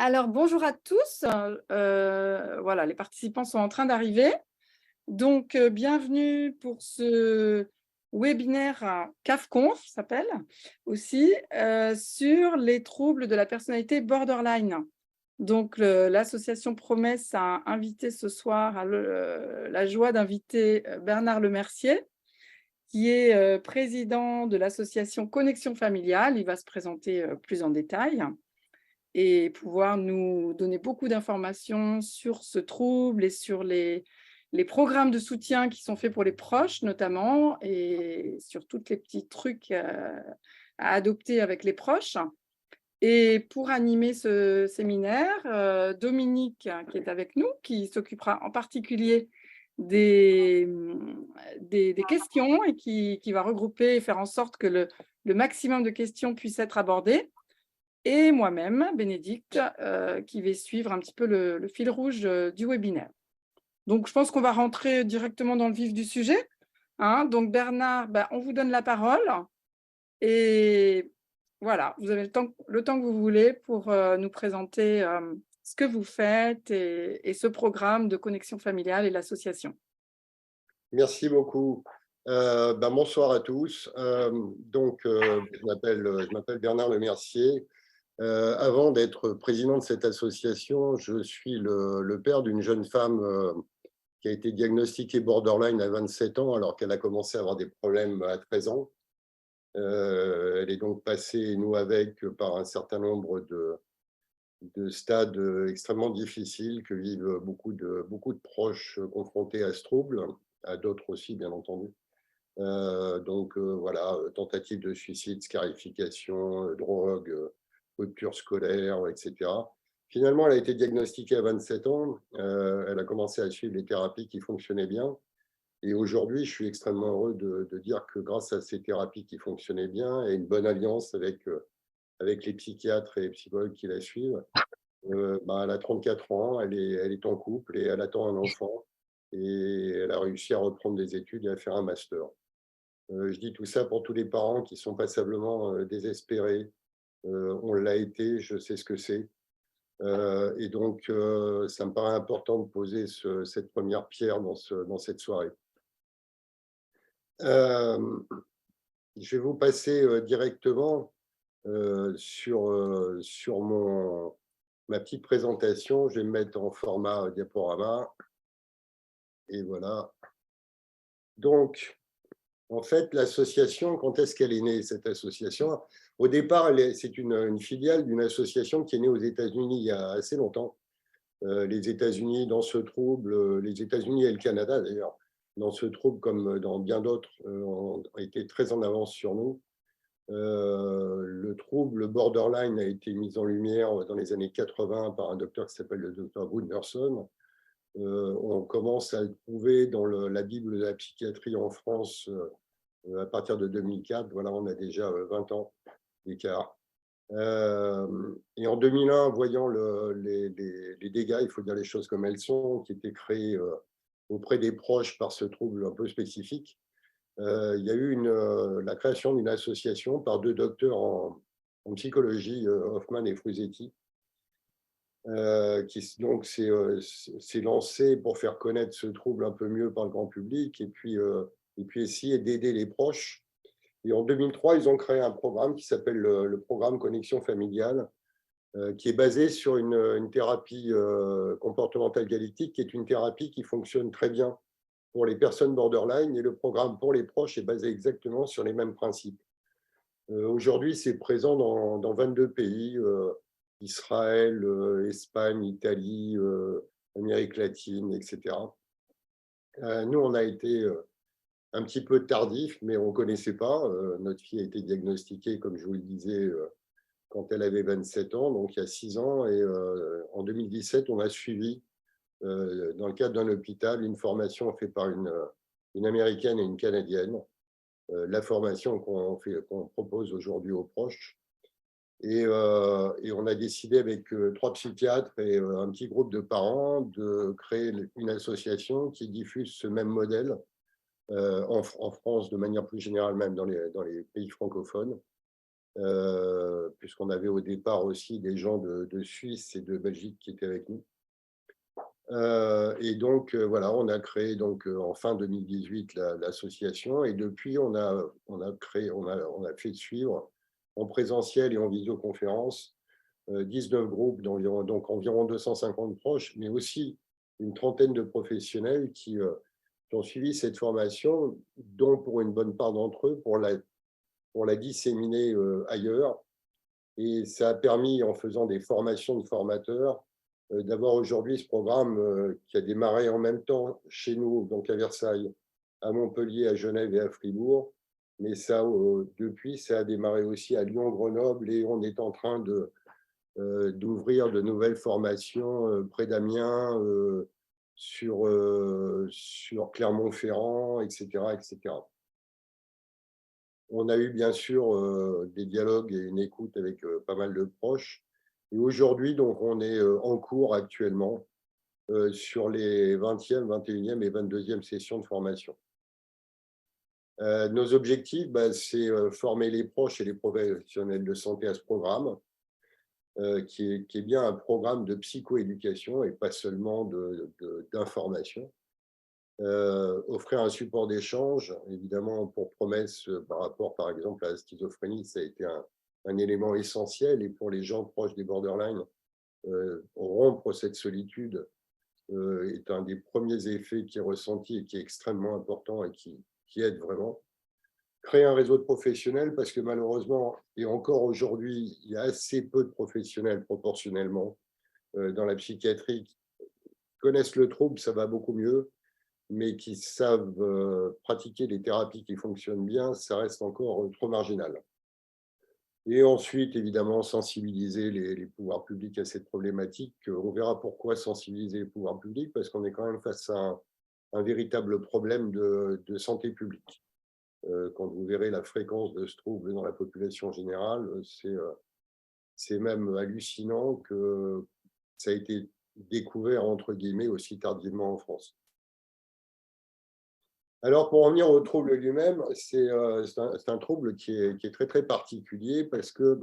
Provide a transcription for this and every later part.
Alors, bonjour à tous. Voilà, les participants sont en train d'arriver. Donc, bienvenue pour ce webinaire CAFConf, s'appelle aussi, sur les troubles de la personnalité borderline. Donc, l'association Promesse a invité ce soir, la joie d'inviter Bernard Lemercier, qui est président de l'association Connexion Familiale. Il va se présenter plus en détail et pouvoir nous donner beaucoup d'informations sur ce trouble et sur les programmes de soutien qui sont faits pour les proches notamment, et sur tous les petits trucs à adopter avec les proches. Et pour animer ce séminaire, Dominique, qui est avec nous, qui s'occupera en particulier des questions et qui va regrouper et faire en sorte que le maximum de questions puissent être abordées. Et moi-même, Bénédicte, qui vais suivre un petit peu le fil rouge du webinaire. Donc, je pense qu'on va rentrer directement dans le vif du sujet. Donc, Bernard, on vous donne la parole. Et voilà, vous avez le temps que vous voulez pour nous présenter ce que vous faites et ce programme de connexion familiale et l'association. Merci beaucoup. Bonsoir à tous. Je m'appelle Bernard Lemercier. Avant d'être président de cette association, je suis le père d'une jeune femme qui a été diagnostiquée borderline à 27 ans alors qu'elle a commencé à avoir des problèmes à 13 ans. Elle est donc passée, nous avec, par un certain nombre de stades extrêmement difficiles que vivent beaucoup de proches confrontés à ce trouble, à d'autres aussi, bien entendu. Voilà, tentative de suicide, scarification, drogue, rupture scolaire, etc. Finalement, elle a été diagnostiquée à 27 ans. Elle a commencé à suivre les thérapies qui fonctionnaient bien. Et aujourd'hui, je suis extrêmement heureux de dire que grâce à ces thérapies qui fonctionnaient bien et une bonne alliance avec les psychiatres et les psychologues qui la suivent, elle a 34 ans, elle est en couple et elle attend un enfant. Et elle a réussi à reprendre des études et à faire un master. Je dis tout ça pour tous les parents qui sont passablement désespérés. On l'a été, je sais ce que c'est. Ça me paraît important de poser cette première pierre dans cette soirée. Je vais vous passer directement sur ma petite présentation. Je vais me mettre en format diaporama. Et voilà. Donc, en fait, l'association, quand est-ce qu'elle est née, cette association? Au départ, c'est une filiale d'une association qui est née aux États-Unis il y a assez longtemps. Les États-Unis, dans ce trouble, les États-Unis et le Canada, d'ailleurs, dans ce trouble, comme dans bien d'autres, ont été très en avance sur nous. Le trouble borderline a été mis en lumière dans les années 80 par un docteur qui s'appelle le docteur Gunderson. On commence à le trouver dans la Bible de la psychiatrie en France à partir de 2004. Voilà, on a déjà 20 ans d'écart. Et en 2001, voyant les dégâts, il faut dire les choses comme elles sont, qui étaient créés auprès des proches par ce trouble un peu spécifique, il y a eu la création d'une association par deux docteurs en psychologie, Hoffman et Frusetti, qui donc s'est lancé pour faire connaître ce trouble un peu mieux par le grand public et puis essayer d'aider les proches. Et en 2003, ils ont créé un programme qui s'appelle le programme Connexion Familiale, qui est basé sur une thérapie comportementale dialectique, qui est une thérapie qui fonctionne très bien pour les personnes borderline, et le programme pour les proches est basé exactement sur les mêmes principes. Aujourd'hui, c'est présent dans 22 pays, Israël, Espagne, Italie, Amérique latine, etc. Nous, on a été un petit peu tardif, mais on ne connaissait pas. Notre fille a été diagnostiquée, comme je vous le disais, quand elle avait 27 ans, donc il y a 6 ans. Et en 2017, on a suivi, dans le cadre d'un hôpital, une formation faite par une Américaine et une Canadienne, la formation qu'on propose aujourd'hui aux proches. Et on a décidé avec 3 psychiatres et un petit groupe de parents de créer une association qui diffuse ce même modèle en France, de manière plus générale, même dans les pays francophones. puisqu'on avait au départ aussi des gens de Suisse et de Belgique qui étaient avec nous. Et donc, voilà, on a créé donc, en fin 2018 l'association, et depuis, on a fait suivre en présentiel et en visioconférence 19 groupes d'environ, donc environ 250 proches, mais aussi une trentaine de professionnels qui ont suivi cette formation, dont pour une bonne part d'entre eux, pour la disséminer ailleurs. Et ça a permis, en faisant des formations de formateurs, d'avoir aujourd'hui ce programme qui a démarré en même temps chez nous, donc à Versailles, à Montpellier, à Genève et à Fribourg. Mais ça, depuis, ça a démarré aussi à Lyon, Grenoble, et on est en train d'ouvrir de nouvelles formations près d'Amiens, sur Clermont-Ferrand, etc., etc. On a eu bien sûr des dialogues et une écoute avec pas mal de proches. Et aujourd'hui, donc, on est en cours actuellement sur les 20e, 21e et 22e sessions de formation. Nos objectifs, c'est former les proches et les professionnels de santé à ce programme, qui est bien un programme de psychoéducation et pas seulement d'information. Offrir un support d'échange, évidemment, pour promesse par rapport, par exemple, à la schizophrénie, ça a été un élément essentiel. Et pour les gens proches des borderline, rompre cette solitude est un des premiers effets qui est ressenti et qui est extrêmement important et qui aide vraiment. Créer un réseau de professionnels, parce que malheureusement, et encore aujourd'hui, il y a assez peu de professionnels proportionnellement dans la psychiatrie qui connaissent le trouble, ça va beaucoup mieux, mais qui savent pratiquer des thérapies qui fonctionnent bien, ça reste encore trop marginal. Et ensuite, évidemment, sensibiliser les pouvoirs publics à cette problématique. On verra pourquoi sensibiliser les pouvoirs publics, parce qu'on est quand même face à un véritable problème de santé publique. Quand vous verrez la fréquence de ce trouble dans la population générale, c'est même hallucinant que ça a été découvert, entre guillemets, aussi tardivement en France. Alors, pour en venir au trouble lui-même, c'est un trouble qui est très, très particulier, parce que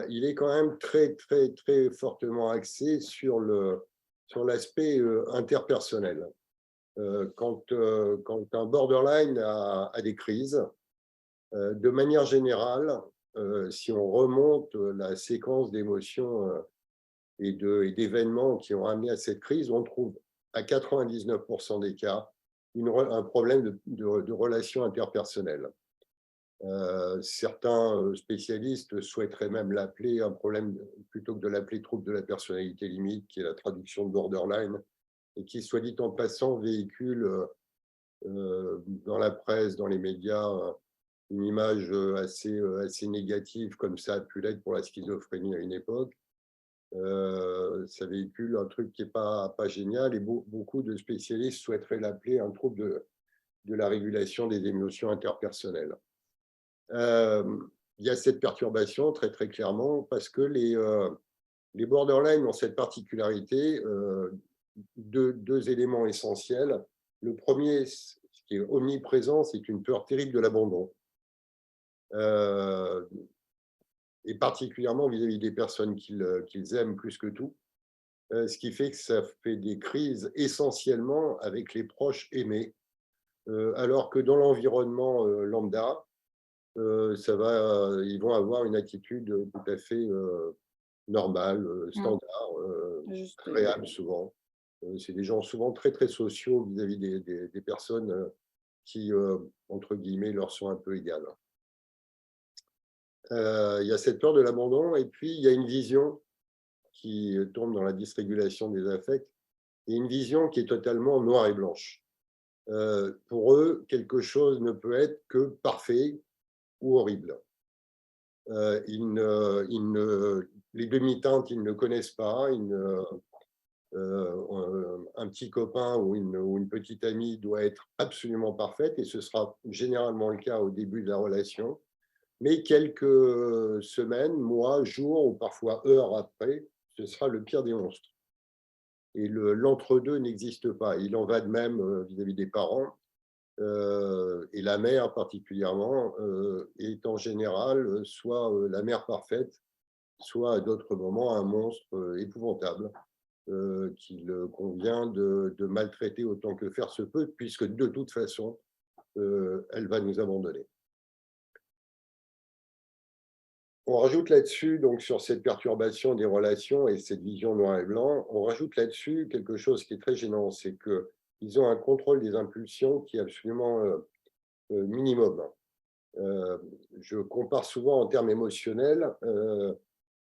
il est quand même très, très, très fortement axé sur l'aspect interpersonnel. Quand un borderline a des crises, de manière générale, si on remonte la séquence d'émotions et d'événements qui ont amené à cette crise, on trouve à 99% des cas un problème de relations interpersonnelles. Certains spécialistes souhaiteraient même l'appeler un problème, plutôt que de l'appeler trouble de la personnalité limite, qui est la traduction de borderline, et qui, soit dit en passant, véhicule dans la presse, dans les médias, une image assez négative, comme ça a pu l'être pour la schizophrénie à une époque. Ça véhicule un truc qui n'est pas génial, et beaucoup de spécialistes souhaiteraient l'appeler un trouble de la régulation des émotions interpersonnelles. Il y a cette perturbation très, très clairement, parce que les borderline ont cette particularité, deux éléments essentiels. Le premier, ce qui est omniprésent, c'est une peur terrible de l'abandon. Et particulièrement vis-à-vis des personnes qu'ils aiment plus que tout, ce qui fait que ça fait des crises essentiellement avec les proches aimés, alors que dans l'environnement lambda, ils vont avoir une attitude tout à fait normale, standard, agréable souvent. C'est des gens souvent très, très sociaux vis-à-vis des personnes qui, entre guillemets, leur sont un peu égales. Il y a cette peur de l'abandon, et puis il y a une vision qui tombe dans la dysrégulation des affects, et une vision qui est totalement noire et blanche. Pour eux, quelque chose ne peut être que parfait ou horrible. Les demi-teintes, ils ne connaissent pas. Un petit copain ou une petite amie doit être absolument parfaite, et ce sera généralement le cas au début de la relation. Mais quelques semaines, mois, jours ou parfois heures après, ce sera le pire des monstres. Et l'entre-deux n'existe pas. Il en va de même vis-à-vis des parents. et la mère particulièrement, est en général soit la mère parfaite, soit à d'autres moments un monstre épouvantable qu'il convient de maltraiter autant que faire se peut, puisque de toute façon, elle va nous abandonner. On rajoute là-dessus, donc sur cette perturbation des relations et cette vision noir et blanc, on rajoute là-dessus quelque chose qui est très gênant, c'est qu'ils ont un contrôle des impulsions qui est absolument minimum. Je compare souvent en termes émotionnels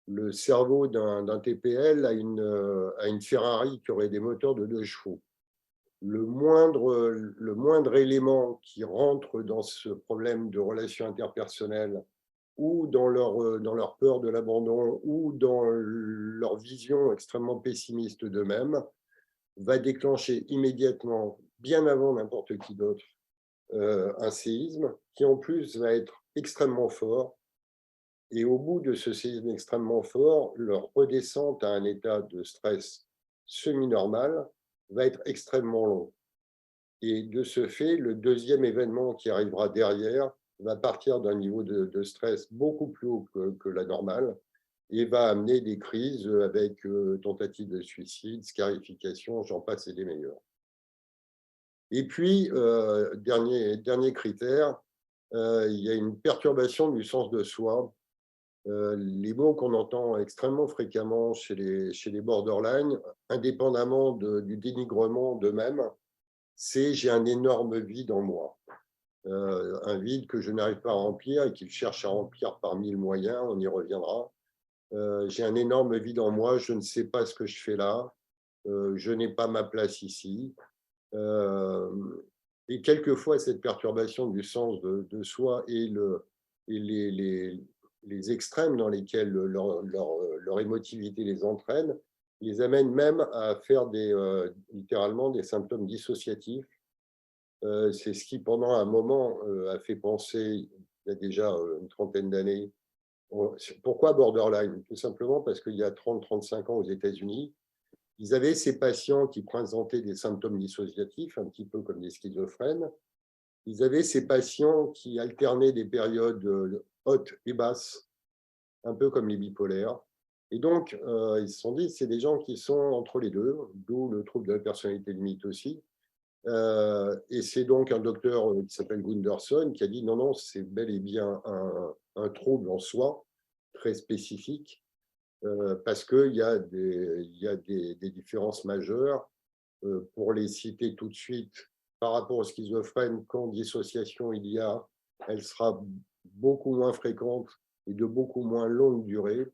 le cerveau d'un TPL à une Ferrari qui aurait des moteurs de 2 chevaux. Le moindre élément qui rentre dans ce problème de relations interpersonnelles ou dans leur peur de l'abandon ou dans leur vision extrêmement pessimiste d'eux-mêmes va déclencher immédiatement, bien avant n'importe qui d'autre, un séisme qui en plus va être extrêmement fort. Et au bout de ce séisme extrêmement fort, leur redescente à un état de stress semi-normal va être extrêmement long. Et de ce fait, le deuxième événement qui arrivera derrière va partir d'un niveau de stress beaucoup plus haut que la normale et va amener des crises avec tentative de suicide, scarification, j'en passe et des meilleurs. Et puis, dernier critère, il y a une perturbation du sens de soi. Les mots qu'on entend extrêmement fréquemment chez les borderline, indépendamment du dénigrement d'eux-mêmes, c'est « j'ai un énorme vide en moi ». Un vide que je n'arrive pas à remplir et qu'ils cherchent à remplir par 1000 moyens, on y reviendra. J'ai un énorme vide en moi, je ne sais pas ce que je fais là, je n'ai pas ma place ici. Et quelquefois, cette perturbation du sens de soi et les extrêmes dans lesquels leur émotivité les entraîne, les amène même à faire littéralement des symptômes dissociatifs. C'est ce qui, pendant un moment, a fait penser, il y a déjà une trentaine d'années, pourquoi borderline? Tout simplement parce qu'il y a 30-35 ans aux États-Unis, ils avaient ces patients qui présentaient des symptômes dissociatifs, un petit peu comme des schizophrènes. Ils avaient ces patients qui alternaient des périodes hautes et basses, un peu comme les bipolaires. Et donc, ils se sont dit, c'est des gens qui sont entre les deux, d'où le trouble de la personnalité limite aussi. Et c'est donc un docteur qui s'appelle Gunderson qui a dit non, non, c'est bel et bien un trouble en soi, très spécifique, parce qu'il y a des différences majeures. Pour les citer tout de suite, par rapport aux schizophrènes, quand dissociation il y a, elle sera beaucoup moins fréquente et de beaucoup moins longue durée.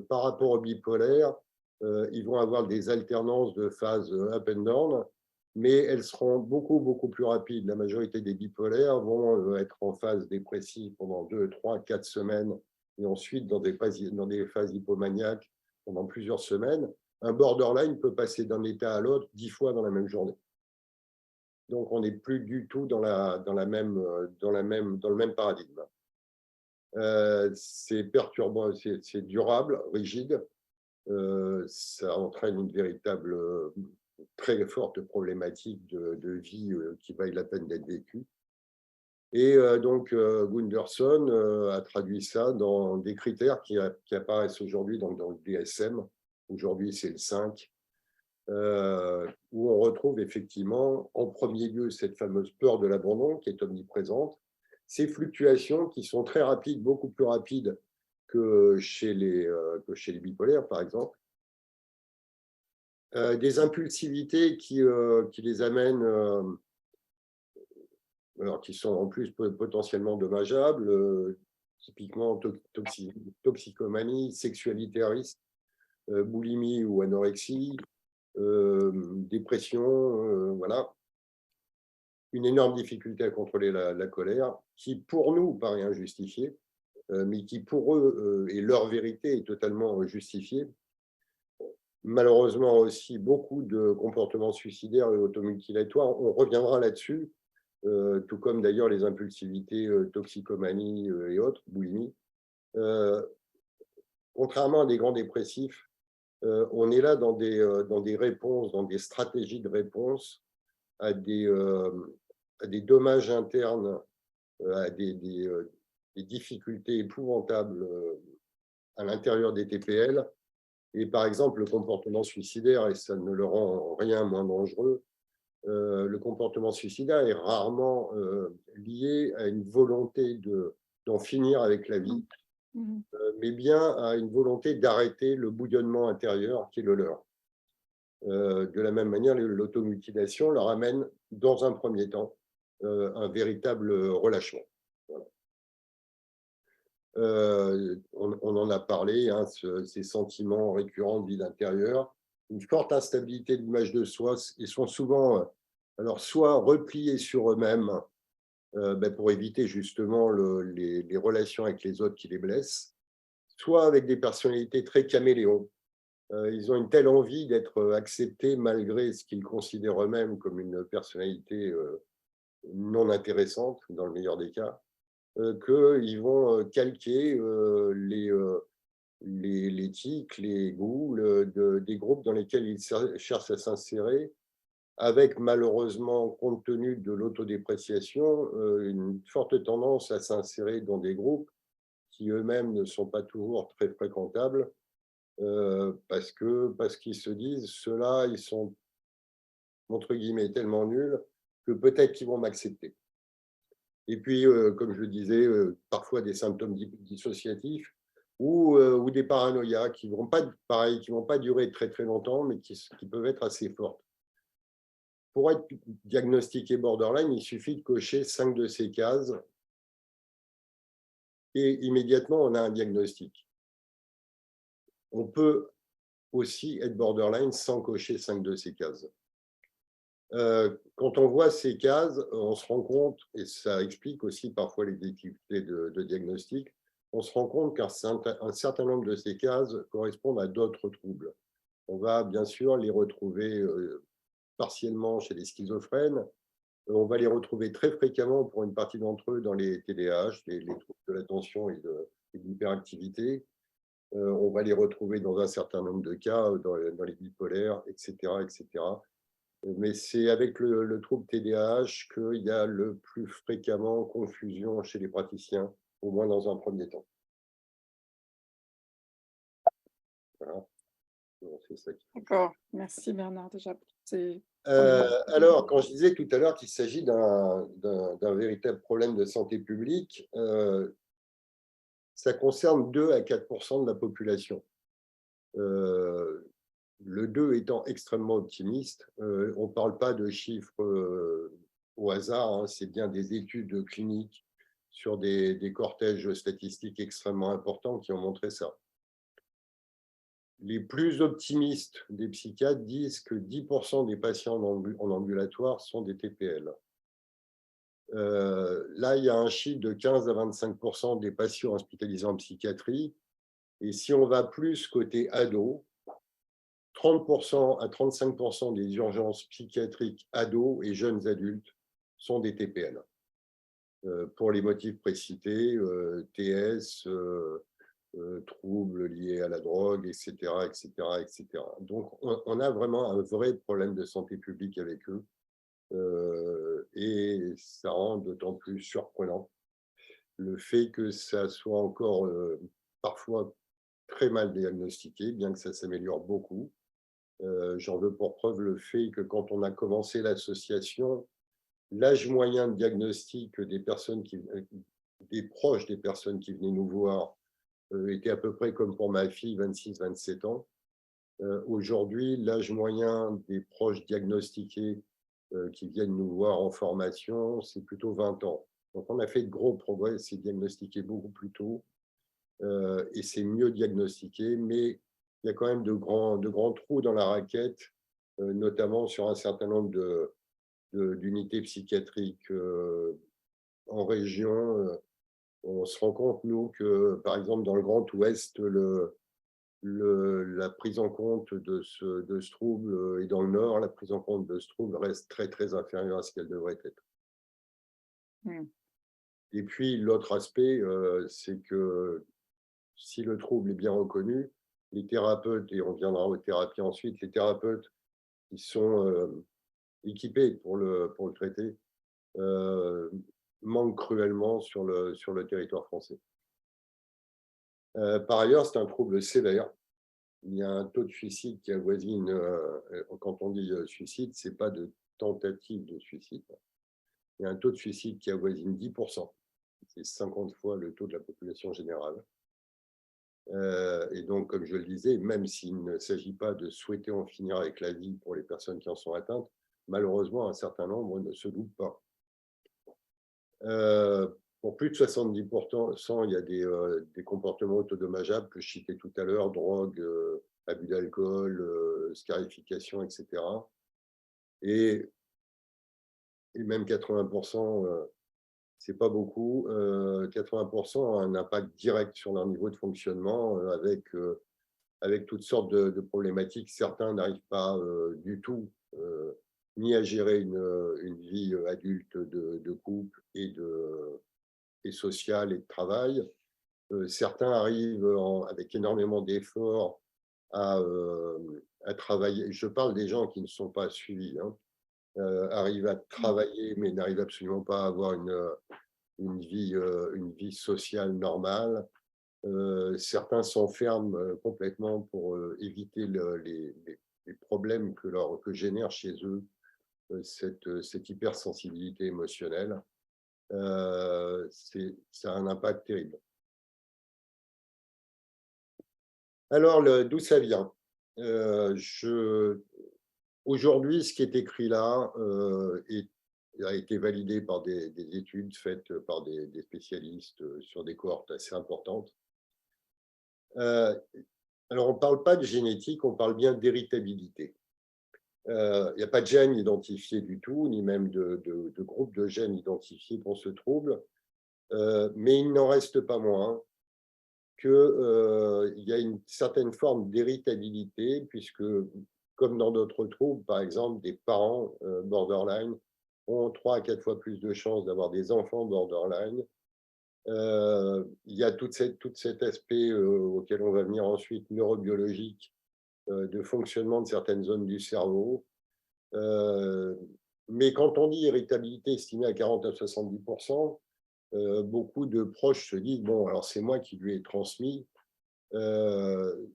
Par rapport aux bipolaires, ils vont avoir des alternances de phases up and down, mais elles seront beaucoup plus rapides. La majorité des bipolaires vont être en phase dépressive pendant 2, 3, 4 semaines et ensuite dans des phases hypomaniaques pendant plusieurs semaines. Un borderline peut passer d'un état à l'autre 10 fois dans la même journée. Donc, on n'est plus du tout dans le même paradigme. C'est perturbant, c'est durable, rigide. Ça entraîne une véritable, très forte problématique de vie qui vaille la peine d'être vécue. Et donc, Gunderson a traduit ça dans des critères qui apparaissent aujourd'hui dans le DSM. Aujourd'hui, c'est le 5, où on retrouve effectivement en premier lieu cette fameuse peur de l'abandon qui est omniprésente, ces fluctuations qui sont très rapides, beaucoup plus rapides que chez les bipolaires, par exemple, des impulsivités qui les amènent, alors qui sont en plus potentiellement dommageables, typiquement toxicomanie, sexualité à risque, boulimie ou anorexie, dépression, voilà. Une énorme difficulté à contrôler la colère, qui pour nous paraît injustifiée, mais qui pour eux et leur vérité est totalement justifiée. Malheureusement aussi beaucoup de comportements suicidaires et automutilatoires. On reviendra là-dessus, tout comme d'ailleurs les impulsivités, toxicomanie et autres, boulimie. Contrairement à des grands dépressifs, on est là dans des réponses, dans des stratégies de réponse à des à des dommages internes, à des difficultés épouvantables à l'intérieur des TPL. Et par exemple, le comportement suicidaire, et ça ne le rend en rien moins dangereux, le comportement suicidaire est rarement lié à une volonté d'en finir avec la vie, mais bien à une volonté d'arrêter le bouillonnement intérieur qui est le leur. De la même manière, l'automutilation leur amène, dans un premier temps, un véritable relâchement. Voilà. On en a parlé, hein, ces sentiments récurrents de vide intérieur, une forte instabilité de l'image de soi, et sont souvent alors soit repliés sur eux-mêmes pour éviter justement les relations avec les autres qui les blessent, soit avec des personnalités très caméléons. Ils ont une telle envie d'être acceptés malgré ce qu'ils considèrent eux-mêmes comme une personnalité non intéressante, dans le meilleur des cas, qu'ils vont calquer les tics, les goûts des groupes dans lesquels ils cherchent à s'insérer, avec malheureusement, compte tenu de l'autodépréciation, une forte tendance à s'insérer dans des groupes qui eux-mêmes ne sont pas toujours très fréquentables, parce qu'ils se disent, ceux-là, ils sont, entre guillemets, tellement nuls que peut-être qu'ils vont m'accepter. Et puis, comme je le disais, parfois des symptômes dissociatifs ou des paranoïas qui ne vont pas, pareil, qui vont pas durer très très longtemps, mais qui peuvent être assez fortes. Pour être diagnostiqué borderline, il suffit de cocher 5 de ces cases et immédiatement, on a un diagnostic. On peut aussi être borderline sans cocher 5 de ces cases. Quand on voit ces cases, on se rend compte, et ça explique aussi parfois les difficultés de diagnostic, on se rend compte qu'un certain nombre de ces cases correspondent à d'autres troubles. On va bien sûr les retrouver partiellement chez les schizophrènes, on va les retrouver très fréquemment pour une partie d'entre eux dans les TDAH, les troubles de l'attention et de l'hyperactivité. On va les retrouver dans un certain nombre de cas dans les bipolaires, etc., etc. Mais c'est avec le trouble TDAH qu'il y a le plus fréquemment confusion chez les praticiens, au moins dans un premier temps. Voilà. C'est ça. D'accord, merci Bernard déjà pour ces Alors, quand je disais tout à l'heure qu'il s'agit d'un véritable problème de santé publique, ça concerne 2 à 4% de la population. Le 2 étant extrêmement optimiste, on ne parle pas de chiffres au hasard, hein, c'est bien des études cliniques sur des cortèges statistiques extrêmement importants qui ont montré ça. Les plus optimistes des psychiatres disent que 10% des patients en ambulatoire sont des TPL. Là, il y a un chiffre de 15 à 25% des patients hospitalisés en psychiatrie. Et si on va plus côté ados, 30% à 35% des urgences psychiatriques ados et jeunes adultes sont des TPL. Pour les motifs précités, TS, troubles liés à la drogue, etc., etc., etc. Donc, on a vraiment un vrai problème de santé publique avec eux. Et ça rend d'autant plus surprenant le fait que ça soit encore parfois très mal diagnostiqué, bien que ça s'améliore beaucoup. J'en veux pour preuve le fait que quand on a commencé l'association, l'âge moyen de diagnostic des proches des personnes qui venaient nous voir était à peu près comme pour ma fille, 26-27 ans. Aujourd'hui, l'âge moyen des proches diagnostiqués qui viennent nous voir en formation, c'est plutôt 20 ans. Donc, on a fait de gros progrès, c'est diagnostiqué beaucoup plus tôt et c'est mieux diagnostiqué, mais il y a quand même de grands trous dans la raquette, notamment sur un certain nombre d'unités psychiatriques en région. On se rend compte, nous, que par exemple dans le Grand Ouest, la prise en compte de ce trouble, et dans le Nord, la prise en compte de ce trouble reste très, très inférieure à ce qu'elle devrait être. Et puis, l'autre aspect, c'est que si le trouble est bien reconnu, les thérapeutes, et on viendra aux thérapies ensuite, les thérapeutes qui sont équipés pour le traiter, manque cruellement sur le territoire français. Par ailleurs, c'est un trouble sévère. Il y a un taux de suicide qui avoisine, quand on dit suicide, ce n'est pas de tentative de suicide. Il y a un taux de suicide qui avoisine 10%. C'est 50 fois le taux de la population générale. Et donc, comme je le disais, même s'il ne s'agit pas de souhaiter en finir avec la vie pour les personnes qui en sont atteintes, malheureusement, un certain nombre ne se doutent pas. Pour plus de 70%, il y a des comportements autodommageables que je citais tout à l'heure, drogue, abus d'alcool, scarification, etc. Et même 80%, c'est pas beaucoup. 80% ont un impact direct sur leur niveau de fonctionnement avec toutes sortes de problématiques. Certains n'arrivent pas du tout ni à gérer une vie adulte de couple et sociale et de travail. Certains arrivent avec énormément d'efforts à travailler. Je parle des gens qui ne sont pas suivis, hein, arrivent à travailler mais n'arrivent absolument pas à avoir une vie sociale normale. Certains s'enferment complètement pour éviter les problèmes que génère chez eux cette hypersensibilité émotionnelle. Ça a un impact terrible. Alors, d'où ça vient? Aujourd'hui, ce qui est écrit là a été validé par des études faites par des spécialistes sur des cohortes assez importantes. Alors, on ne parle pas de génétique, on parle bien d'héritabilité. Il n'y a pas de gènes identifiés du tout, ni même de groupe de gènes identifiés pour ce trouble, mais il n'en reste pas moins qu'il y a une certaine forme d'héritabilité, puisque, comme dans d'autres troubles, par exemple, des parents borderline ont 3 à 4 fois plus de chances d'avoir des enfants borderline. Il y a tout cet aspect auquel on va venir ensuite, neurobiologique, de fonctionnement de certaines zones du cerveau. Mais quand on dit héritabilité estimée à 40 à 70%, beaucoup de proches se disent « bon, alors c'est moi qui lui ai transmis ».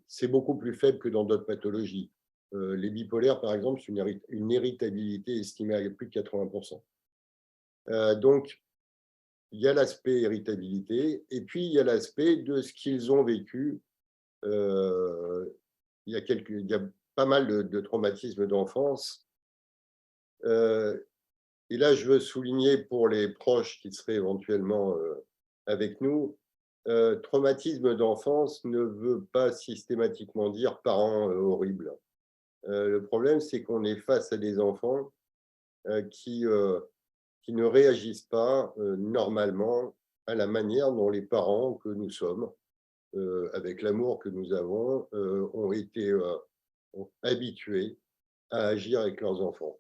C'est beaucoup plus faible que dans d'autres pathologies. Les bipolaires, par exemple, c'est une héritabilité estimée à plus de 80%. Donc, il y a l'aspect héritabilité, et puis il y a l'aspect de ce qu'ils ont vécu. Il y a pas mal de traumatismes d'enfance. Et là, je veux souligner pour les proches qui seraient éventuellement avec nous, traumatisme d'enfance ne veut pas systématiquement dire parents horribles. Le problème, c'est qu'on est face à des enfants qui ne réagissent pas normalement à la manière dont les parents que nous sommes, avec l'amour que nous avons, ont été habitués à agir avec leurs enfants.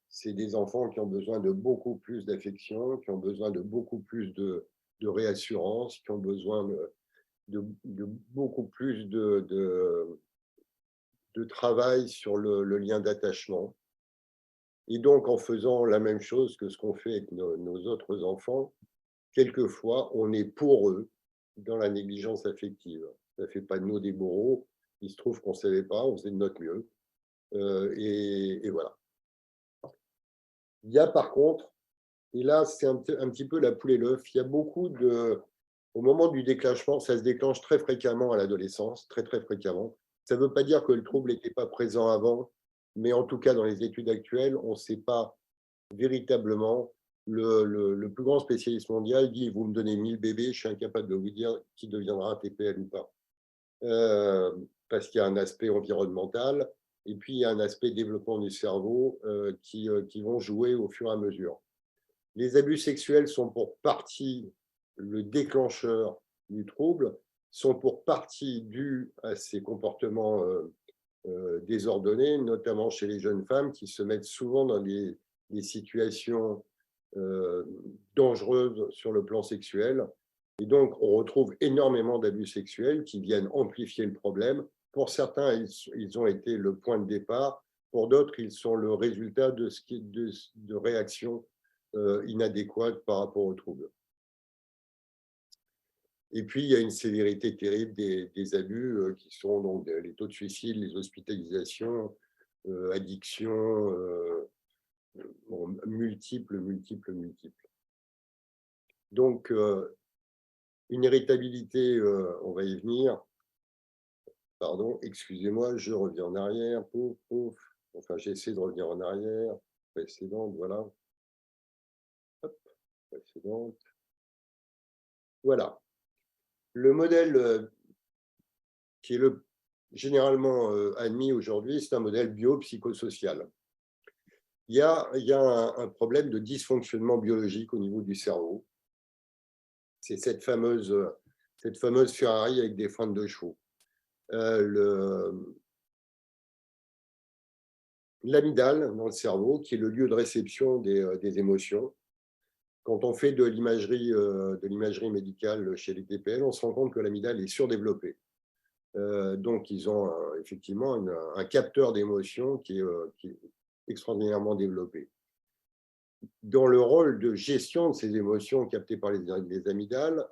C'est des enfants qui ont besoin de beaucoup plus d'affection, qui ont besoin de beaucoup plus de réassurance, qui ont besoin de beaucoup plus de travail sur le lien d'attachement. Et donc, en faisant la même chose que ce qu'on fait avec nos autres enfants, quelquefois, on est pour eux dans la négligence affective. Ça ne fait pas de nous des bourreaux. Il se trouve qu'on ne savait pas, on faisait de notre mieux. Et voilà. Il y a par contre, et là, c'est un petit peu la poule et l'œuf, il y a beaucoup au moment du déclenchement, ça se déclenche très fréquemment à l'adolescence, très, très fréquemment. Ça ne veut pas dire que le trouble n'était pas présent avant, mais en tout cas, dans les études actuelles, on ne sait pas véritablement. Le plus grand spécialiste mondial dit « vous me donnez 1000 bébés, je suis incapable de vous dire qui deviendra un TPL ou pas ». Parce qu'il y a un aspect environnemental, et puis il y a un aspect développement du cerveau qui vont jouer au fur et à mesure. Les abus sexuels sont pour partie le déclencheur du trouble, sont pour partie dus à ces comportements désordonnés, notamment chez les jeunes femmes qui se mettent souvent dans des situations dangereuses sur le plan sexuel. Et donc, on retrouve énormément d'abus sexuels qui viennent amplifier le problème. Pour certains, ils ont été le point de départ. Pour d'autres, ils sont le résultat de réactions inadéquate par rapport aux troubles. Et puis, il y a une sévérité terrible des abus qui sont donc les taux de suicide, les hospitalisations, addictions, bon, multiples. Donc, une irritabilité, on va y venir. Pardon, excusez-moi, je reviens en arrière. Pouf, pouf. Enfin, j'essaie de revenir en arrière. Précédente, voilà. Hop, précédente. Voilà. Le modèle qui est généralement admis aujourd'hui, c'est un modèle biopsychosocial. Il y a un problème de dysfonctionnement biologique au niveau du cerveau. C'est cette fameuse Ferrari avec des freins de 2 chevaux. L'amygdale dans le cerveau, qui est le lieu de réception des émotions. Quand on fait de l'imagerie médicale chez les TPL, on se rend compte que l'amygdale est surdéveloppée. Donc, ils ont effectivement un capteur d'émotions qui est extraordinairement développé. Dans le rôle de gestion de ces émotions captées par les amygdales,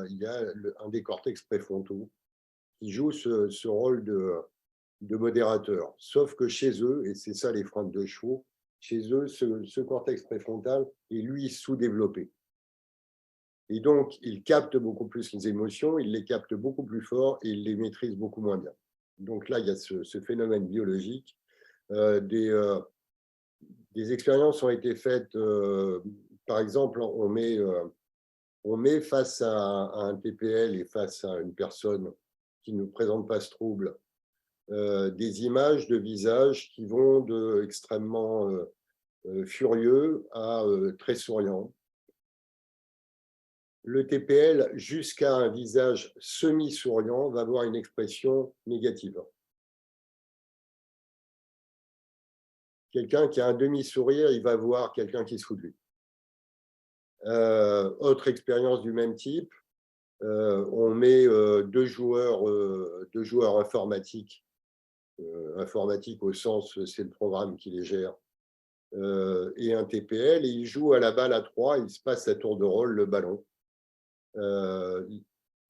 il y a un des cortex préfrontaux qui joue ce rôle de modérateur. Sauf que chez eux, et c'est ça les freins de 2 chevaux, chez eux, ce cortex préfrontal est lui sous-développé. Et donc, il capte beaucoup plus les émotions, il les capte beaucoup plus fort et il les maîtrise beaucoup moins bien. Donc là, il y a ce phénomène biologique. Des expériences ont été faites, par exemple, on met face à un TPL et face à une personne qui ne présente pas ce trouble, des images de visage qui vont de extrêmement furieux à très souriant. Le TPL, jusqu'à un visage semi-souriant, va avoir une expression négative. Quelqu'un qui a un demi-sourire, il va voir quelqu'un qui se fout de lui. Autre expérience du même type, on met deux joueurs informatiques, informatique au sens, c'est le programme qui les gère, et un TPL, et ils jouent à la balle à 3, ils se passent à tour de rôle le ballon.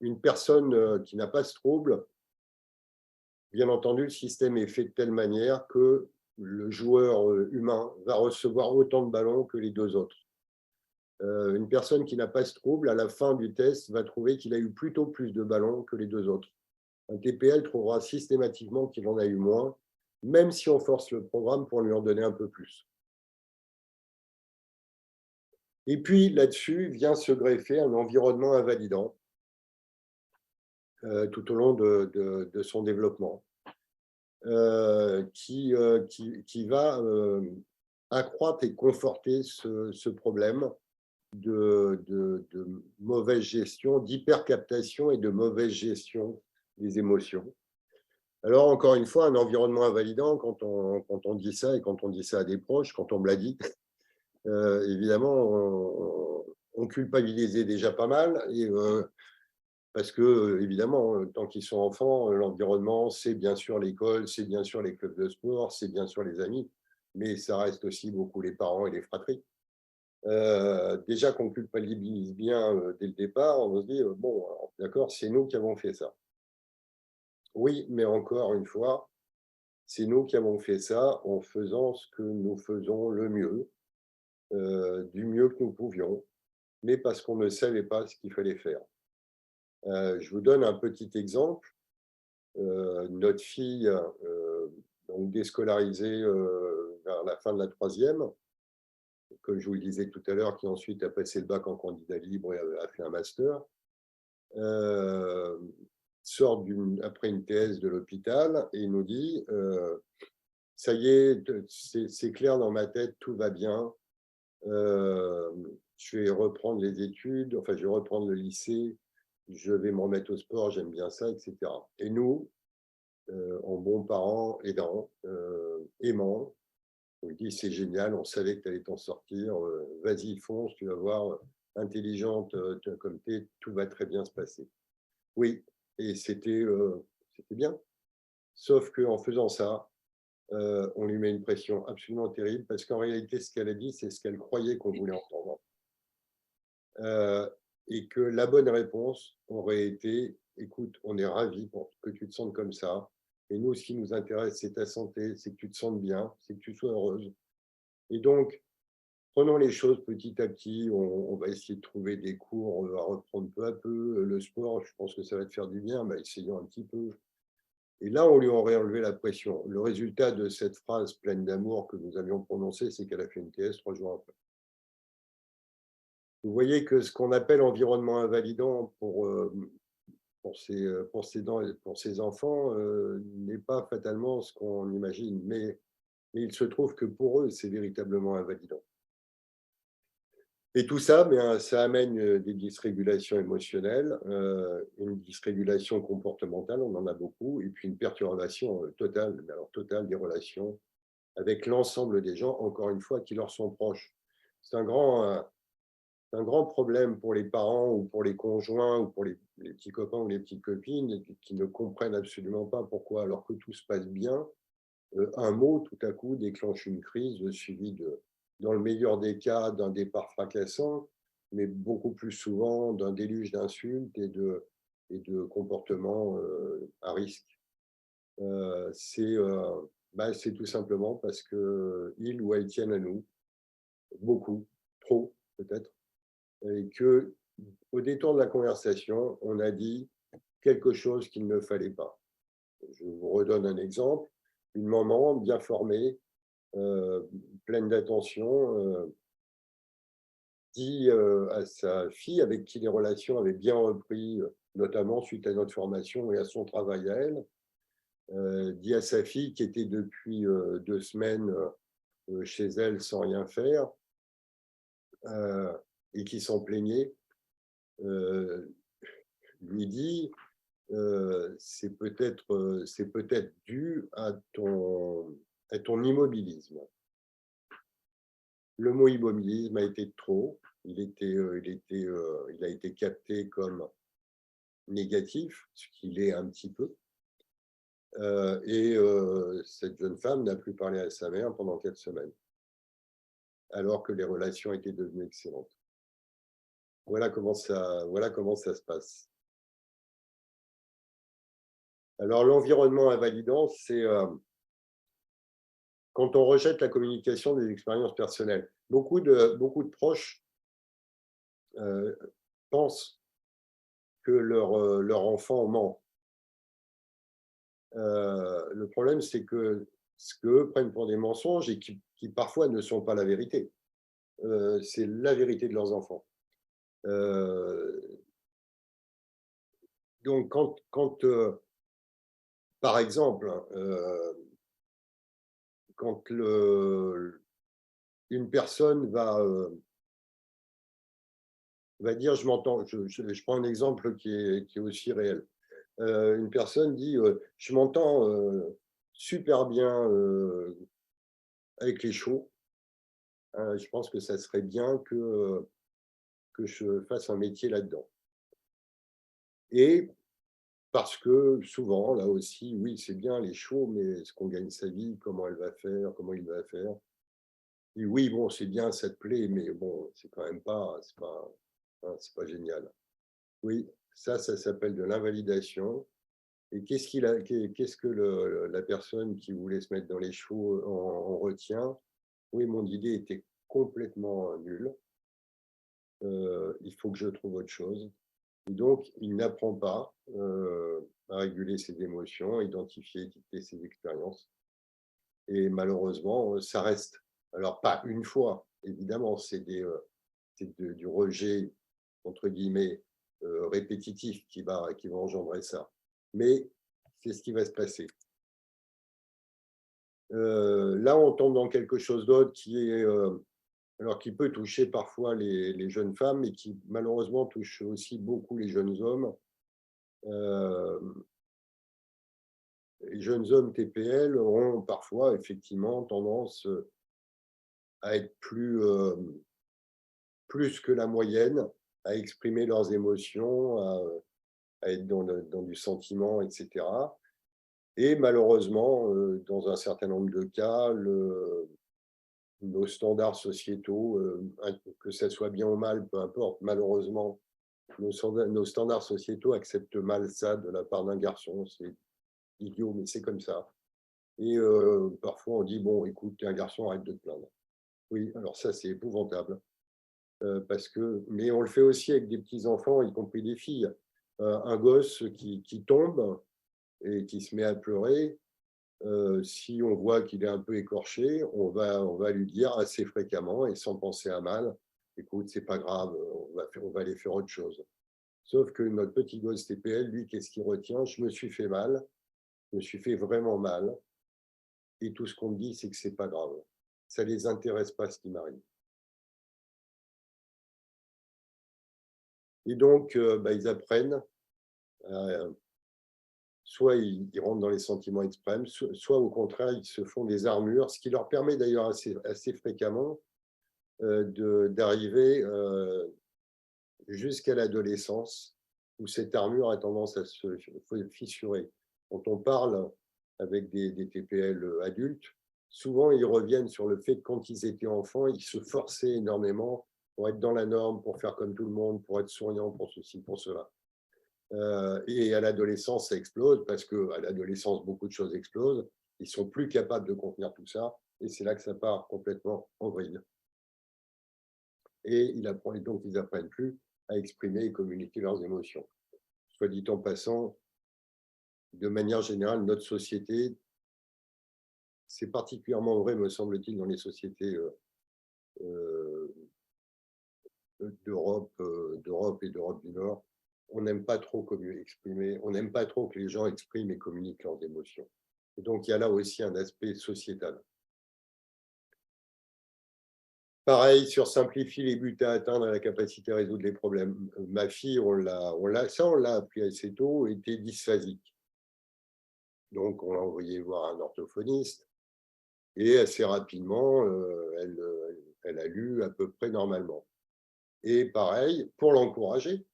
Une personne qui n'a pas ce trouble, bien entendu, le système est fait de telle manière que le joueur humain va recevoir autant de ballons que les deux autres. Une personne qui n'a pas ce trouble, à la fin du test, va trouver qu'il a eu plutôt plus de ballons que les deux autres. Un TPL trouvera systématiquement qu'il en a eu moins, même si on force le programme pour lui en donner un peu plus. Et puis, là-dessus, vient se greffer un environnement invalidant tout au long de son développement, qui va accroître et conforter ce problème de mauvaise gestion, d'hypercaptation et de mauvaise gestion des émotions. Alors, encore une fois, un environnement invalidant, quand on dit ça, et quand on dit ça à des proches, quand on me l'a dit, évidemment, on culpabilisait déjà pas mal, et parce que, évidemment, tant qu'ils sont enfants, l'environnement, c'est bien sûr l'école, c'est bien sûr les clubs de sport, c'est bien sûr les amis, mais ça reste aussi beaucoup les parents et les fratries. Déjà qu'on culpabilise bien dès le départ, on se dit, bon, d'accord, c'est nous qui avons fait ça. Oui, mais encore une fois, c'est nous qui avons fait ça en faisant ce que nous faisons le mieux, du mieux que nous pouvions, mais parce qu'on ne savait pas ce qu'il fallait faire. Je vous donne un petit exemple. Notre fille, donc déscolarisée vers la fin de la 3e, comme je vous le disais tout à l'heure, qui ensuite a passé le bac en candidat libre et a fait un master, sort après une thèse de l'hôpital et nous dit ça y est, c'est clair dans ma tête, tout va bien, je vais reprendre les études, enfin je vais reprendre le lycée, je vais me remettre au sport, j'aime bien ça, etc. Et nous, en bons parents aidants, aimants, on dit c'est génial, on savait que tu allais t'en sortir, vas-y fonce, tu vas voir, intelligente comme tu es, tout va très bien se passer. Oui, et c'était bien. Sauf qu'en faisant ça, on lui met une pression absolument terrible parce qu'en réalité, ce qu'elle a dit, c'est ce qu'elle croyait qu'on voulait entendre. Et que la bonne réponse aurait été, écoute, on est ravis pour que tu te sentes comme ça. Et nous, ce qui nous intéresse, c'est ta santé, c'est que tu te sentes bien, c'est que tu sois heureuse. Et donc, prenons les choses petit à petit. On va essayer de trouver des cours à reprendre peu à peu. Le sport, je pense que ça va te faire du bien, mais essayons un petit peu. Et là, on lui aurait enlevé la pression. Le résultat de cette phrase pleine d'amour que nous avions prononcée, c'est qu'elle a fait une TS 3 jours après. Vous voyez que ce qu'on appelle environnement invalidant pour ces enfants n'est pas fatalement ce qu'on imagine. Mais il se trouve que pour eux, c'est véritablement invalidant. Et tout ça, ça amène des dysrégulations émotionnelles, une dysrégulation comportementale, on en a beaucoup, et puis une perturbation totale, alors totale des relations avec l'ensemble des gens, encore une fois, qui leur sont proches. C'est un grand problème pour les parents ou pour les conjoints ou pour les petits copains ou les petites copines qui ne comprennent absolument pas pourquoi, alors que tout se passe bien, un mot tout à coup déclenche une crise suivie dans le meilleur des cas, d'un départ fracassant, mais beaucoup plus souvent d'un déluge d'insultes et de comportements à risque. C'est tout simplement parce qu'ils ou elles tiennent à nous, beaucoup, trop peut-être, et que au détour de la conversation, on a dit quelque chose qu'il ne fallait pas. Je vous redonne un exemple. Une maman bien formée, pleine d'attention, dit à sa fille, avec qui les relations avaient bien repris, notamment suite à notre formation et à son travail à elle, dit à sa fille qui était depuis 2 semaines chez elle sans rien faire et qui s'en plaignait, lui dit c'est peut-être dû à ton immobilisme. Le mot immobilisme a été de trop. Il a été capté comme négatif, ce qu'il est un petit peu. Cette jeune femme n'a plus parlé à sa mère pendant 4 semaines, alors que les relations étaient devenues excellentes. Voilà comment ça se passe. Alors, l'environnement invalidant, c'est quand on rejette la communication des expériences personnelles. Beaucoup de proches pensent que leur enfant ment. Le problème, c'est que ce qu'eux prennent pour des mensonges et qui parfois ne sont pas la vérité, c'est la vérité de leurs enfants. Donc, par exemple, quand une personne va dire je m'entends, je prends un exemple qui est aussi réel. Une personne dit je m'entends super bien avec les chevaux. Je pense que ça serait bien que je fasse un métier là-dedans. Et parce que souvent, là aussi, oui, c'est bien les chevaux, mais est-ce qu'on gagne sa vie? Comment elle va faire? Comment il va faire? Et oui, bon, c'est bien, ça te plaît, mais bon, c'est quand même pas, c'est pas génial. Oui, ça s'appelle de l'invalidation. Et qu'est-ce que la personne qui voulait se mettre dans les chevaux en retient? Oui, mon idée était complètement nulle. Il faut que je trouve autre chose. Et donc, il n'apprend pas à réguler ses émotions, à identifier, étiqueter ses expériences. Et malheureusement, ça reste. Alors, pas une fois, évidemment, c'est du rejet, entre guillemets, répétitif qui va engendrer ça. Mais c'est ce qui va se passer. Là, on tombe dans quelque chose d'autre qui peut toucher parfois les jeunes femmes et qui malheureusement touche aussi beaucoup les jeunes hommes. Les jeunes hommes TPL auront parfois effectivement tendance à être plus que la moyenne, à exprimer leurs émotions, à être dans du sentiment, etc. Et malheureusement, dans un certain nombre de cas, nos standards sociétaux, que ça soit bien ou mal, peu importe, malheureusement, nos standards sociétaux acceptent mal ça de la part d'un garçon. C'est idiot, mais c'est comme ça. Et parfois, on dit, bon, écoute, t'es un garçon, arrête de te plaindre. Oui, alors ça, c'est épouvantable. Mais on le fait aussi avec des petits-enfants, y compris des filles. Un gosse qui tombe et qui se met à pleurer, si on voit qu'il est un peu écorché, on va lui dire assez fréquemment et sans penser à mal, écoute, c'est pas grave, on va aller faire autre chose. Sauf que notre petit gosse TPL, lui, qu'est-ce qu'il retient? Je me suis fait mal, je me suis fait vraiment mal, et tout ce qu'on me dit, c'est que c'est pas grave. Ça les intéresse pas ce qui m'arrive. Et donc, ils apprennent, soit ils rentrent dans les sentiments extrêmes, soit au contraire, ils se font des armures, ce qui leur permet d'ailleurs assez fréquemment d'arriver jusqu'à l'adolescence, où cette armure a tendance à se fissurer. Quand on parle avec des TPL adultes, souvent ils reviennent sur le fait que quand ils étaient enfants, ils se forçaient énormément pour être dans la norme, pour faire comme tout le monde, pour être souriant, pour ceci, pour cela. Et à l'adolescence, ça explose, parce qu'à l'adolescence, beaucoup de choses explosent. Ils ne sont plus capables de contenir tout ça, et c'est là que ça part complètement en vrille. Et donc, ils n'apprennent plus à exprimer et communiquer leurs émotions. Soit dit en passant, de manière générale, notre société, c'est particulièrement vrai, me semble-t-il, dans les sociétés d'Europe et d'Europe du Nord, on n'aime pas trop exprimer, on n'aime pas trop que les gens expriment et communiquent leurs émotions. Et donc, il y a là aussi un aspect sociétal. Pareil, sur simplifie les buts à atteindre et la capacité à résoudre les problèmes. Ma fille, on l'a appris assez tôt, était dysphasique. Donc, on l'a envoyé voir un orthophoniste et assez rapidement, elle a lu à peu près normalement. Et pareil, pour l'encourager,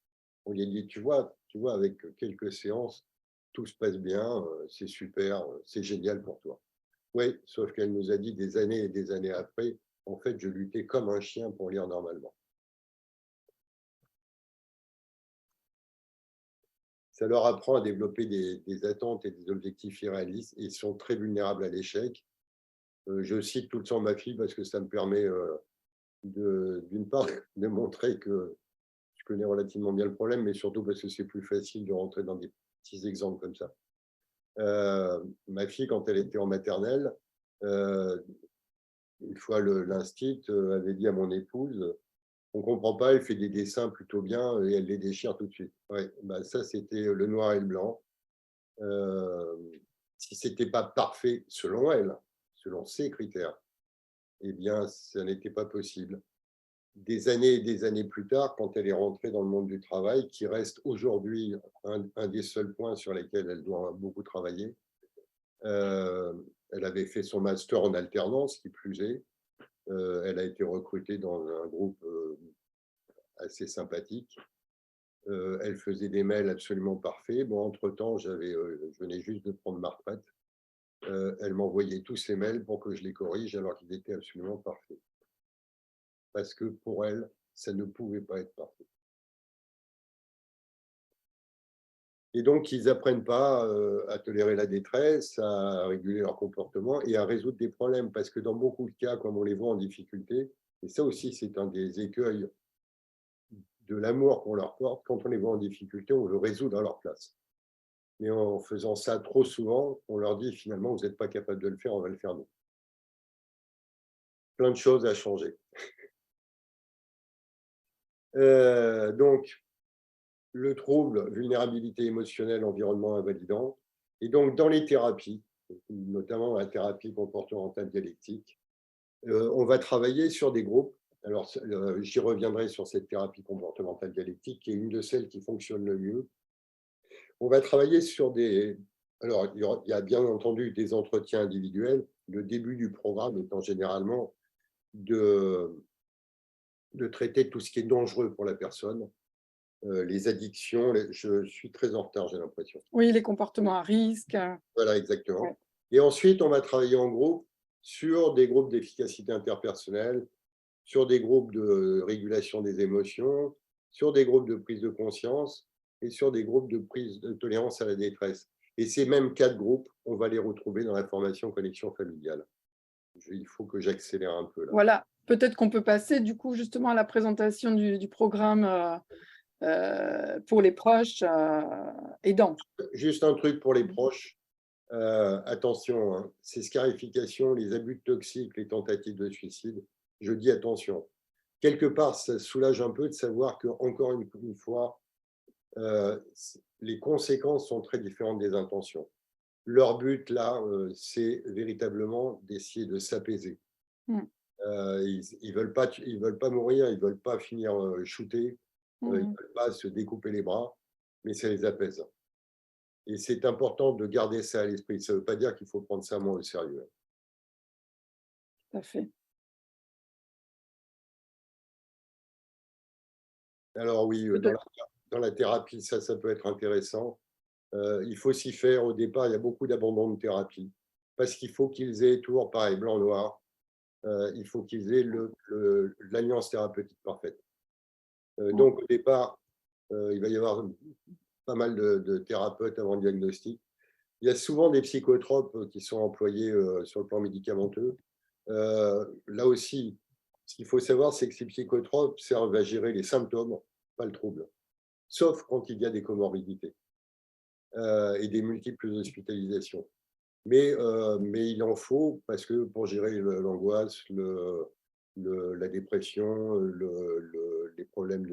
on lui a dit, tu vois, avec quelques séances, tout se passe bien, c'est super, c'est génial pour toi. Oui, sauf qu'elle nous a dit des années et des années après, en fait, je luttais comme un chien pour lire normalement. Ça leur apprend à développer des attentes et des objectifs irréalistes, et ils sont très vulnérables à l'échec. Je cite tout le temps ma fille parce que ça me permet d'une part de montrer que je connais relativement bien le problème, mais surtout parce que c'est plus facile de rentrer dans des petits exemples comme ça. Ma fille, quand elle était en maternelle, une fois l'instit avait dit à mon épouse, on ne comprend pas, elle fait des dessins plutôt bien et elle les déchire tout de suite. Ouais, ça, c'était le noir et le blanc. Si ce n'était pas parfait selon elle, selon ses critères, eh bien, ça n'était pas possible. Des années et des années plus tard, quand elle est rentrée dans le monde du travail, qui reste aujourd'hui un des seuls points sur lesquels elle doit beaucoup travailler, elle avait fait son master en alternance, qui plus est. Elle a été recrutée dans un groupe assez sympathique. Elle faisait des mails absolument parfaits. Bon, entre-temps, je venais juste de prendre ma retraite. Elle m'envoyait tous ces mails pour que je les corrige alors qu'ils étaient absolument parfaits. Parce que pour elle, ça ne pouvait pas être parfait. Et donc, ils n'apprennent pas à tolérer la détresse, à réguler leur comportement et à résoudre des problèmes. Parce que dans beaucoup de cas, comme on les voit en difficulté, et ça aussi, c'est un des écueils de l'amour qu'on leur porte, quand on les voit en difficulté, on veut résoudre à leur place. Mais en faisant ça trop souvent, on leur dit finalement, vous n'êtes pas capable de le faire, on va le faire nous. Plein de choses à changer. Donc, le trouble, vulnérabilité émotionnelle, environnement invalidant. Et donc, dans les thérapies, notamment la thérapie comportementale dialectique, on va travailler sur des groupes. Alors, j'y reviendrai sur cette thérapie comportementale dialectique, qui est une de celles qui fonctionne le mieux. On va travailler sur des... Alors, il y a bien entendu des entretiens individuels. Le début du programme étant généralement de traiter tout ce qui est dangereux pour la personne, les addictions. Je suis très en retard, j'ai l'impression. Oui, les comportements à risque. Voilà, Ouais. exactement. Et ensuite, on va travailler en groupe sur des groupes d'efficacité interpersonnelle, sur des groupes de régulation des émotions, sur des groupes de prise de conscience et sur des groupes de prise de tolérance à la détresse. Et ces mêmes 4 groupes, on va les retrouver dans la formation connexion familiale. Il faut que j'accélère un peu là. Voilà, peut-être qu'on peut passer du coup justement à la présentation du programme pour les proches aidants. Juste un truc pour les proches. Attention, hein, ces scarifications, les abus toxiques, les tentatives de suicide, je dis attention. Quelque part, ça soulage un peu de savoir que, encore une fois, les conséquences sont très différentes des intentions. Leur but, là, c'est véritablement d'essayer de s'apaiser. Mmh. Ils veulent pas mourir, ils veulent pas finir shootés, ils Mmh. veulent pas se découper les bras, mais ça les apaise. Et c'est important de garder ça à l'esprit. Ça ne veut pas dire qu'il faut prendre ça moins au sérieux. Tout à fait. Alors oui, Peut-être. dans la thérapie, ça peut être intéressant. Il faut s'y faire. Au départ, il y a beaucoup d'abandon de thérapie parce qu'il faut qu'ils aient toujours pareil, blanc-noir. Il faut qu'ils aient l'alliance thérapeutique parfaite. Mmh. Donc au départ, il va y avoir pas mal de thérapeutes avant le diagnostic. Il y a souvent des psychotropes qui sont employés sur le plan médicamenteux. Là aussi, ce qu'il faut savoir, c'est que ces psychotropes servent à gérer les symptômes, pas le trouble, sauf quand il y a des comorbidités et des multiples hospitalisations. Mais il en faut parce que pour gérer l'angoisse, la dépression, les problèmes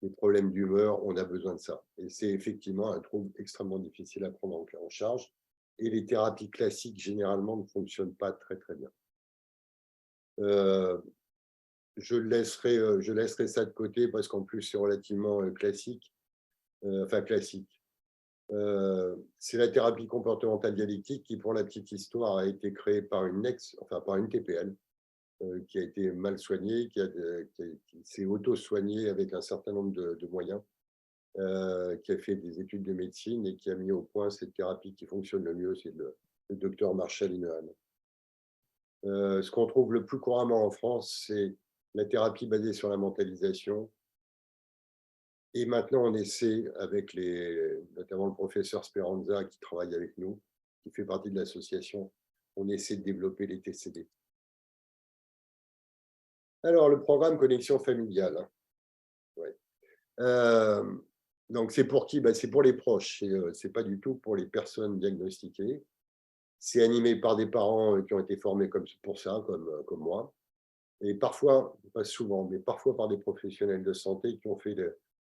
les problèmes d'humeur, on a besoin de ça. Et c'est effectivement un trouble extrêmement difficile à prendre en charge. Et les thérapies classiques, généralement, ne fonctionnent pas très, très bien. Euh, je laisserai ça de côté parce qu'en plus, c'est relativement classique. Enfin, classique. C'est la thérapie comportementale dialectique qui, pour la petite histoire, a été créée par par une TPL qui a été mal soignée, qui s'est auto-soignée avec un certain nombre de moyens. Qui a fait des études de médecine et qui a mis au point cette thérapie qui fonctionne le mieux, c'est le docteur Marshall Linehan. Ce qu'on trouve le plus couramment en France, c'est la thérapie basée sur la mentalisation. Et maintenant, on essaie avec notamment le professeur Speranza qui travaille avec nous, qui fait partie de l'association, on essaie de développer les TCD. Alors, le programme Connexion familiale. Ouais. Donc, c'est pour qui? C'est pour les proches. C'est pas du tout pour les personnes diagnostiquées. C'est animé par des parents qui ont été formés pour ça, comme moi. Et parfois, pas souvent, mais parfois par des professionnels de santé qui ont fait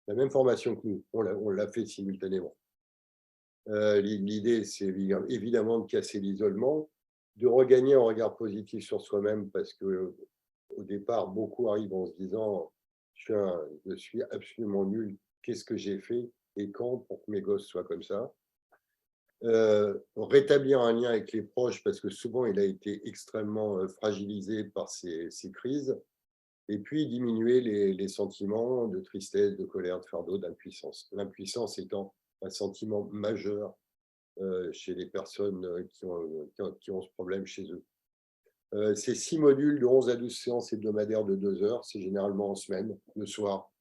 la même formation que nous. On l'a fait simultanément. L'idée, c'est évidemment de casser l'isolement, de regagner un regard positif sur soi-même parce que au départ, beaucoup arrivent en se disant je suis absolument nul, qu'est-ce que j'ai fait et quand pour que mes gosses soient comme ça. Rétablir un lien avec les proches parce que souvent il a été extrêmement fragilisé par ces crises et puis diminuer les sentiments de tristesse, de colère, de fardeau, d'impuissance. L'impuissance étant un sentiment majeur chez les personnes qui ont ce problème chez eux. C'est 6 modules de 11 à 12 séances hebdomadaires de 2 heures. C'est généralement en semaine, le soir.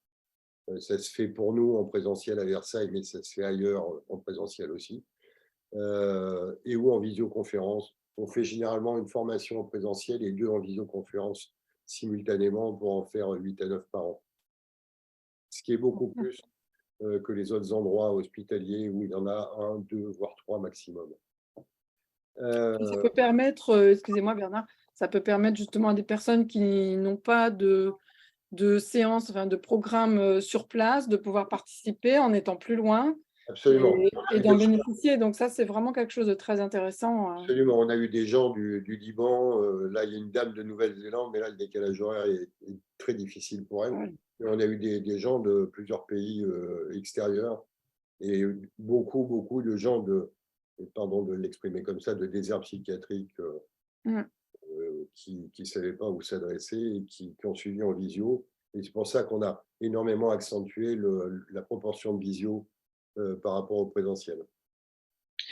Ça se fait pour nous en présentiel à Versailles, mais ça se fait ailleurs en présentiel aussi. Et ou en visioconférence. On fait généralement une formation en présentiel et 2 en visioconférence simultanément pour en faire 8 à 9 par an. Ce qui est beaucoup plus que les autres endroits hospitaliers où il y en a 1, 2, voire 3 maximum. Puis ça peut permettre, excusez-moi Bernard, ça peut permettre justement à des personnes qui n'ont pas de séances, enfin de programmes sur place, de pouvoir participer en étant plus loin Absolument. et d'en bénéficier. Donc ça, c'est vraiment quelque chose de très intéressant. Absolument. On a eu des gens du Liban. Là, il y a une dame de Nouvelle-Zélande, mais là, le décalage horaire est très difficile pour elle. Ouais. Et on a eu des gens de plusieurs pays extérieurs et beaucoup de gens pardon de l'exprimer comme ça, de déserts psychiatriques Mmh. qui ne savaient pas où s'adresser et qui ont suivi en visio. Et c'est pour ça qu'on a énormément accentué la proportion de visio par rapport au présentiel.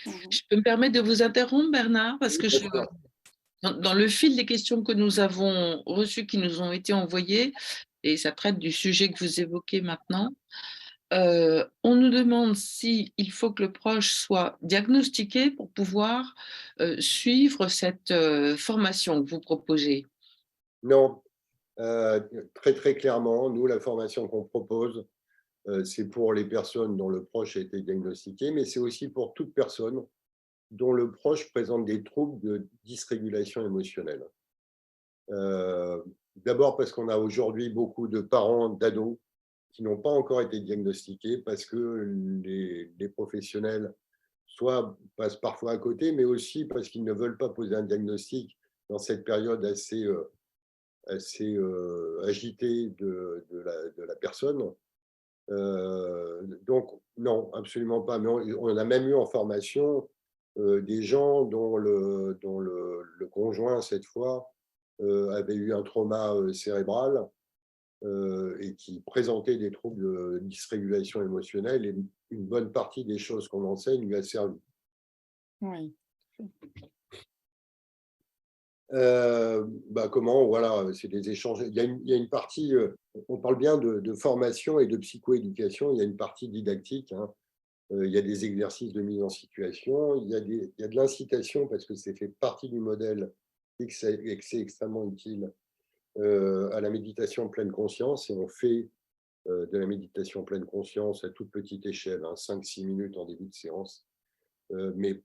Je peux me permettre de vous interrompre, Bernard, parce que D'accord. dans le fil des questions que nous avons reçues, qui nous ont été envoyées, et ça traite du sujet que vous évoquez maintenant, on nous demande s'il faut que le proche soit diagnostiqué pour pouvoir suivre cette formation que vous proposez. Non, très très clairement, nous, la formation qu'on propose, c'est pour les personnes dont le proche a été diagnostiqué, mais c'est aussi pour toute personne dont le proche présente des troubles de dysrégulation émotionnelle. D'abord parce qu'on a aujourd'hui beaucoup de parents, d'ados, qui n'ont pas encore été diagnostiqués parce que les professionnels soit passent parfois à côté, mais aussi parce qu'ils ne veulent pas poser un diagnostic dans cette période assez agitée de la personne. Donc, non, absolument pas. Mais on a même eu en formation des gens dont le conjoint, cette fois, avait eu un trauma cérébral et qui présentaient des troubles de dysrégulation émotionnelle, et une bonne partie des choses qu'on enseigne lui a servi. Oui. Comment, voilà, c'est des échanges. Il y a une partie, on parle bien de formation et de psychoéducation, il y a une partie didactique, hein. Il y a des exercices de mise en situation, il y a de l'incitation parce que c'est fait partie du modèle et que c'est extrêmement utile à la méditation pleine conscience, et on fait de la méditation pleine conscience à toute petite échelle, hein, 5-6 minutes en début de séance. Mais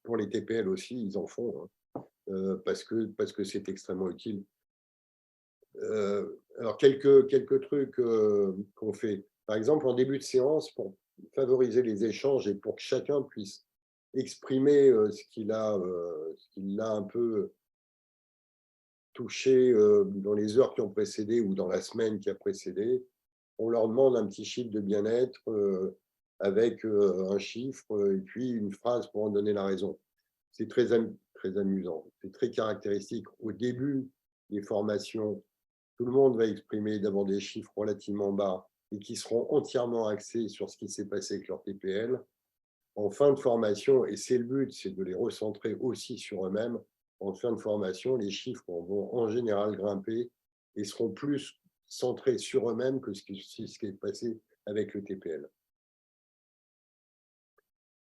pour les TPL aussi, ils en font, hein, parce que c'est extrêmement utile. Alors, quelques trucs qu'on fait. Par exemple, en début de séance, pour favoriser les échanges et pour que chacun puisse exprimer ce qu'il a un peu touché dans les heures qui ont précédé ou dans la semaine qui a précédé, on leur demande un petit chiffre de bien-être avec un chiffre et puis une phrase pour en donner la raison. C'est très amusant, c'est très caractéristique. Au début des formations, tout le monde va exprimer d'abord des chiffres relativement bas et qui seront entièrement axés sur ce qui s'est passé avec leur TPL. En fin de formation, et c'est le but, c'est de les recentrer aussi sur eux-mêmes, en fin de formation, les chiffres vont en général grimper et seront plus centrés sur eux-mêmes que ce qui est passé avec le TPL.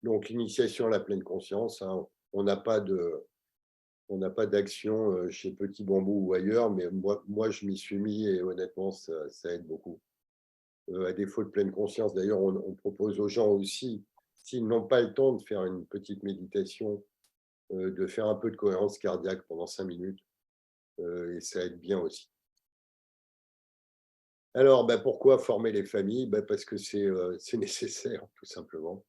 Donc, l'initiation à la pleine conscience, hein, on n'a pas d'action chez Petit Bambou ou ailleurs, mais moi je m'y suis mis et honnêtement, ça aide beaucoup. À défaut de pleine conscience, d'ailleurs, on propose aux gens aussi, s'ils n'ont pas le temps de faire une petite méditation, de faire un peu de cohérence cardiaque pendant 5 minutes, et ça aide bien aussi. Alors, pourquoi former les familles? Parce que c'est nécessaire, tout simplement.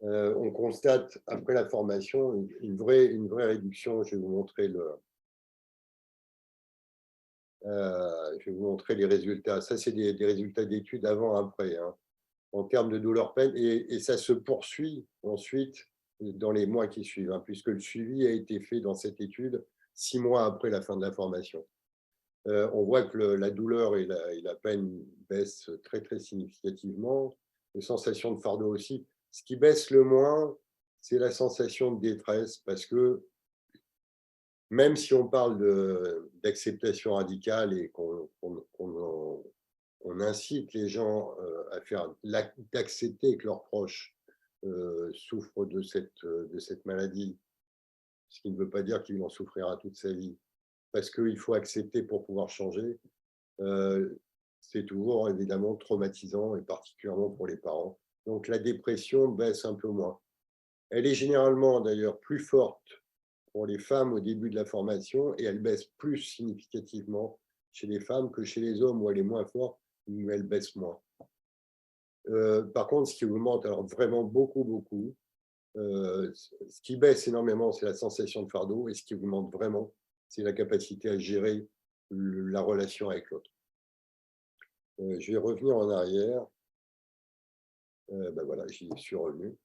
On constate, après la formation, une vraie réduction. Je vais vous montrer les résultats. Ça, c'est des résultats d'études avant-après, hein, en termes de douleur-peine. Et ça se poursuit ensuite dans les mois qui suivent, hein, puisque le suivi a été fait dans cette étude 6 mois après la fin de la formation. On voit que la douleur et la peine baissent très, très significativement. Les sensations de fardeau aussi. Ce qui baisse le moins, c'est la sensation de détresse, parce que même si on parle d'acceptation radicale et qu'on incite les gens à faire d'accepter que leurs proches souffrent de cette maladie, ce qui ne veut pas dire qu'il en souffrira toute sa vie, parce qu'il faut accepter pour pouvoir changer, c'est toujours évidemment traumatisant, et particulièrement pour les parents. Donc la dépression baisse un peu moins. Elle est généralement d'ailleurs plus forte pour les femmes au début de la formation, et elle baisse plus significativement chez les femmes que chez les hommes, où elle est moins forte, où elle baisse moins. Par contre, ce qui augmente alors vraiment beaucoup, ce qui baisse énormément, c'est la sensation de fardeau, et ce qui augmente vraiment, c'est la capacité à gérer la relation avec l'autre. Je vais revenir en arrière. Voilà, j'y suis revenu.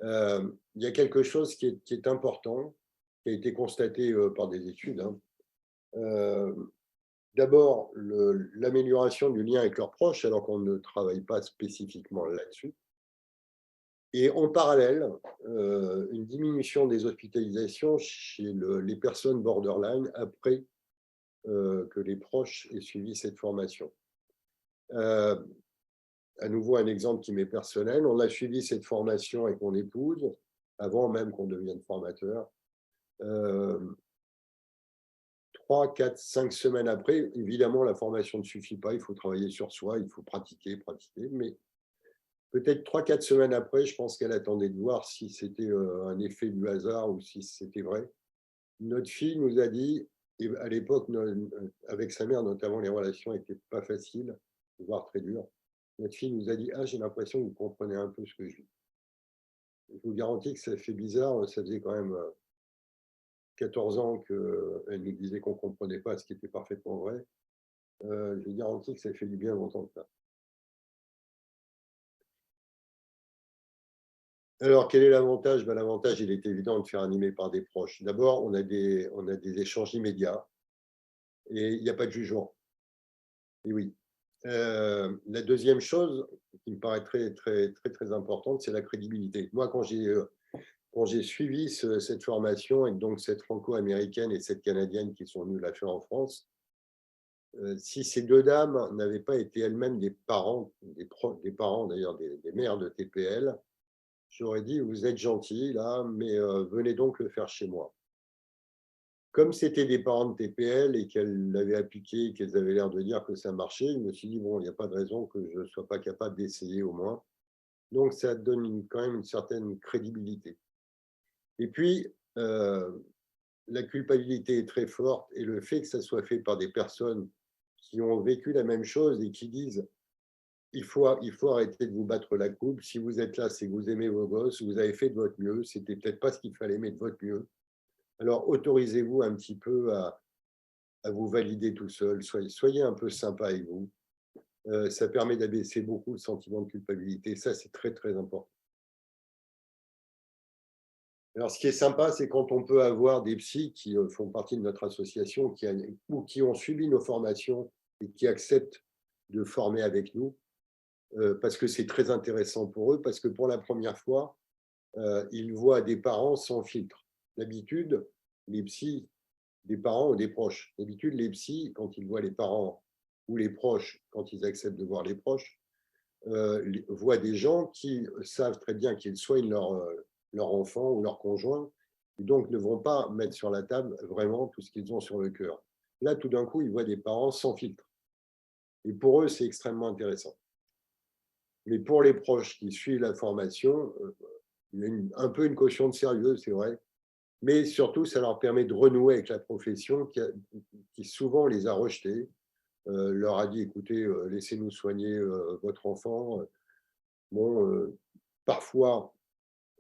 Il y a quelque chose qui est important, qui a été constaté par des études, hein. d'abord l'amélioration du lien avec leurs proches, alors qu'on ne travaille pas spécifiquement là-dessus. Et en parallèle, une diminution des hospitalisations chez les personnes borderline après que les proches aient suivi cette formation. À nouveau, un exemple qui m'est personnel, on a suivi cette formation avec mon épouse, avant même qu'on devienne formateur. 3, 4, 5 semaines après, évidemment, la formation ne suffit pas, il faut travailler sur soi, il faut pratiquer, mais peut-être 3, 4 semaines après, je pense qu'elle attendait de voir si c'était un effet du hasard ou si c'était vrai. Notre fille nous a dit, et à l'époque, avec sa mère notamment, les relations n'étaient pas faciles, voire très dures. Notre fille nous a dit « Ah, j'ai l'impression que vous comprenez un peu ce que je vis ». Je vous garantis que ça fait bizarre, ça faisait quand même 14 ans qu'elle nous disait qu'on ne comprenait pas, ce qui était parfaitement vrai. Je vous garantis que ça fait du bien d'entendre ça. Alors, quel est l'avantage? L'avantage, il est évident de faire animer par des proches. D'abord, on a des échanges immédiats et il n'y a pas de jugement. Et oui. La deuxième chose qui me paraît très importante, c'est la crédibilité. Moi, quand j'ai suivi cette formation, et donc cette franco-américaine et cette canadienne qui sont venues la faire en France, si ces deux dames n'avaient pas été elles-mêmes des parents, des parents d'ailleurs, des mères de TPL, j'aurais dit, vous êtes gentils là, mais venez donc le faire chez moi. Comme c'était des parents de TPL et qu'elles l'avaient appliqué, qu'elles avaient l'air de dire que ça marchait, je me suis dit, bon, il n'y a pas de raison que je ne sois pas capable d'essayer au moins. Donc, ça donne quand même une certaine crédibilité. Et puis, la culpabilité est très forte et le fait que ça soit fait par des personnes qui ont vécu la même chose et qui disent il faut arrêter de vous battre la coupe. Si vous êtes là, c'est que vous aimez vos gosses, vous avez fait de votre mieux. C'était peut-être pas ce qu'il fallait, mais de votre mieux. Alors, autorisez-vous un petit peu à vous valider tout seul. Soyez un peu sympa avec vous. Ça permet d'abaisser beaucoup le sentiment de culpabilité. Ça, c'est très important. Alors, ce qui est sympa, c'est quand on peut avoir des psys qui font partie de notre association ou qui ont suivi nos formations et qui acceptent de former avec nous, parce que c'est très intéressant pour eux, parce que pour la première fois, ils voient des parents sans filtre. D'habitude, les psys, des parents ou des proches, d'habitude, les psys, quand ils voient les parents ou les proches, quand ils acceptent de voir les proches, voient des gens qui savent très bien qu'ils soignent leur enfant ou leur conjoint, et donc ne vont pas mettre sur la table vraiment tout ce qu'ils ont sur le cœur. Là, tout d'un coup, ils voient des parents sans filtre. Et pour eux, c'est extrêmement intéressant. Mais pour les proches qui suivent la formation, il y a un peu une caution de sérieux, c'est vrai, mais surtout, ça leur permet de renouer avec la profession qui souvent les a rejetés, leur a dit, écoutez, laissez-nous soigner votre enfant. Bon, parfois,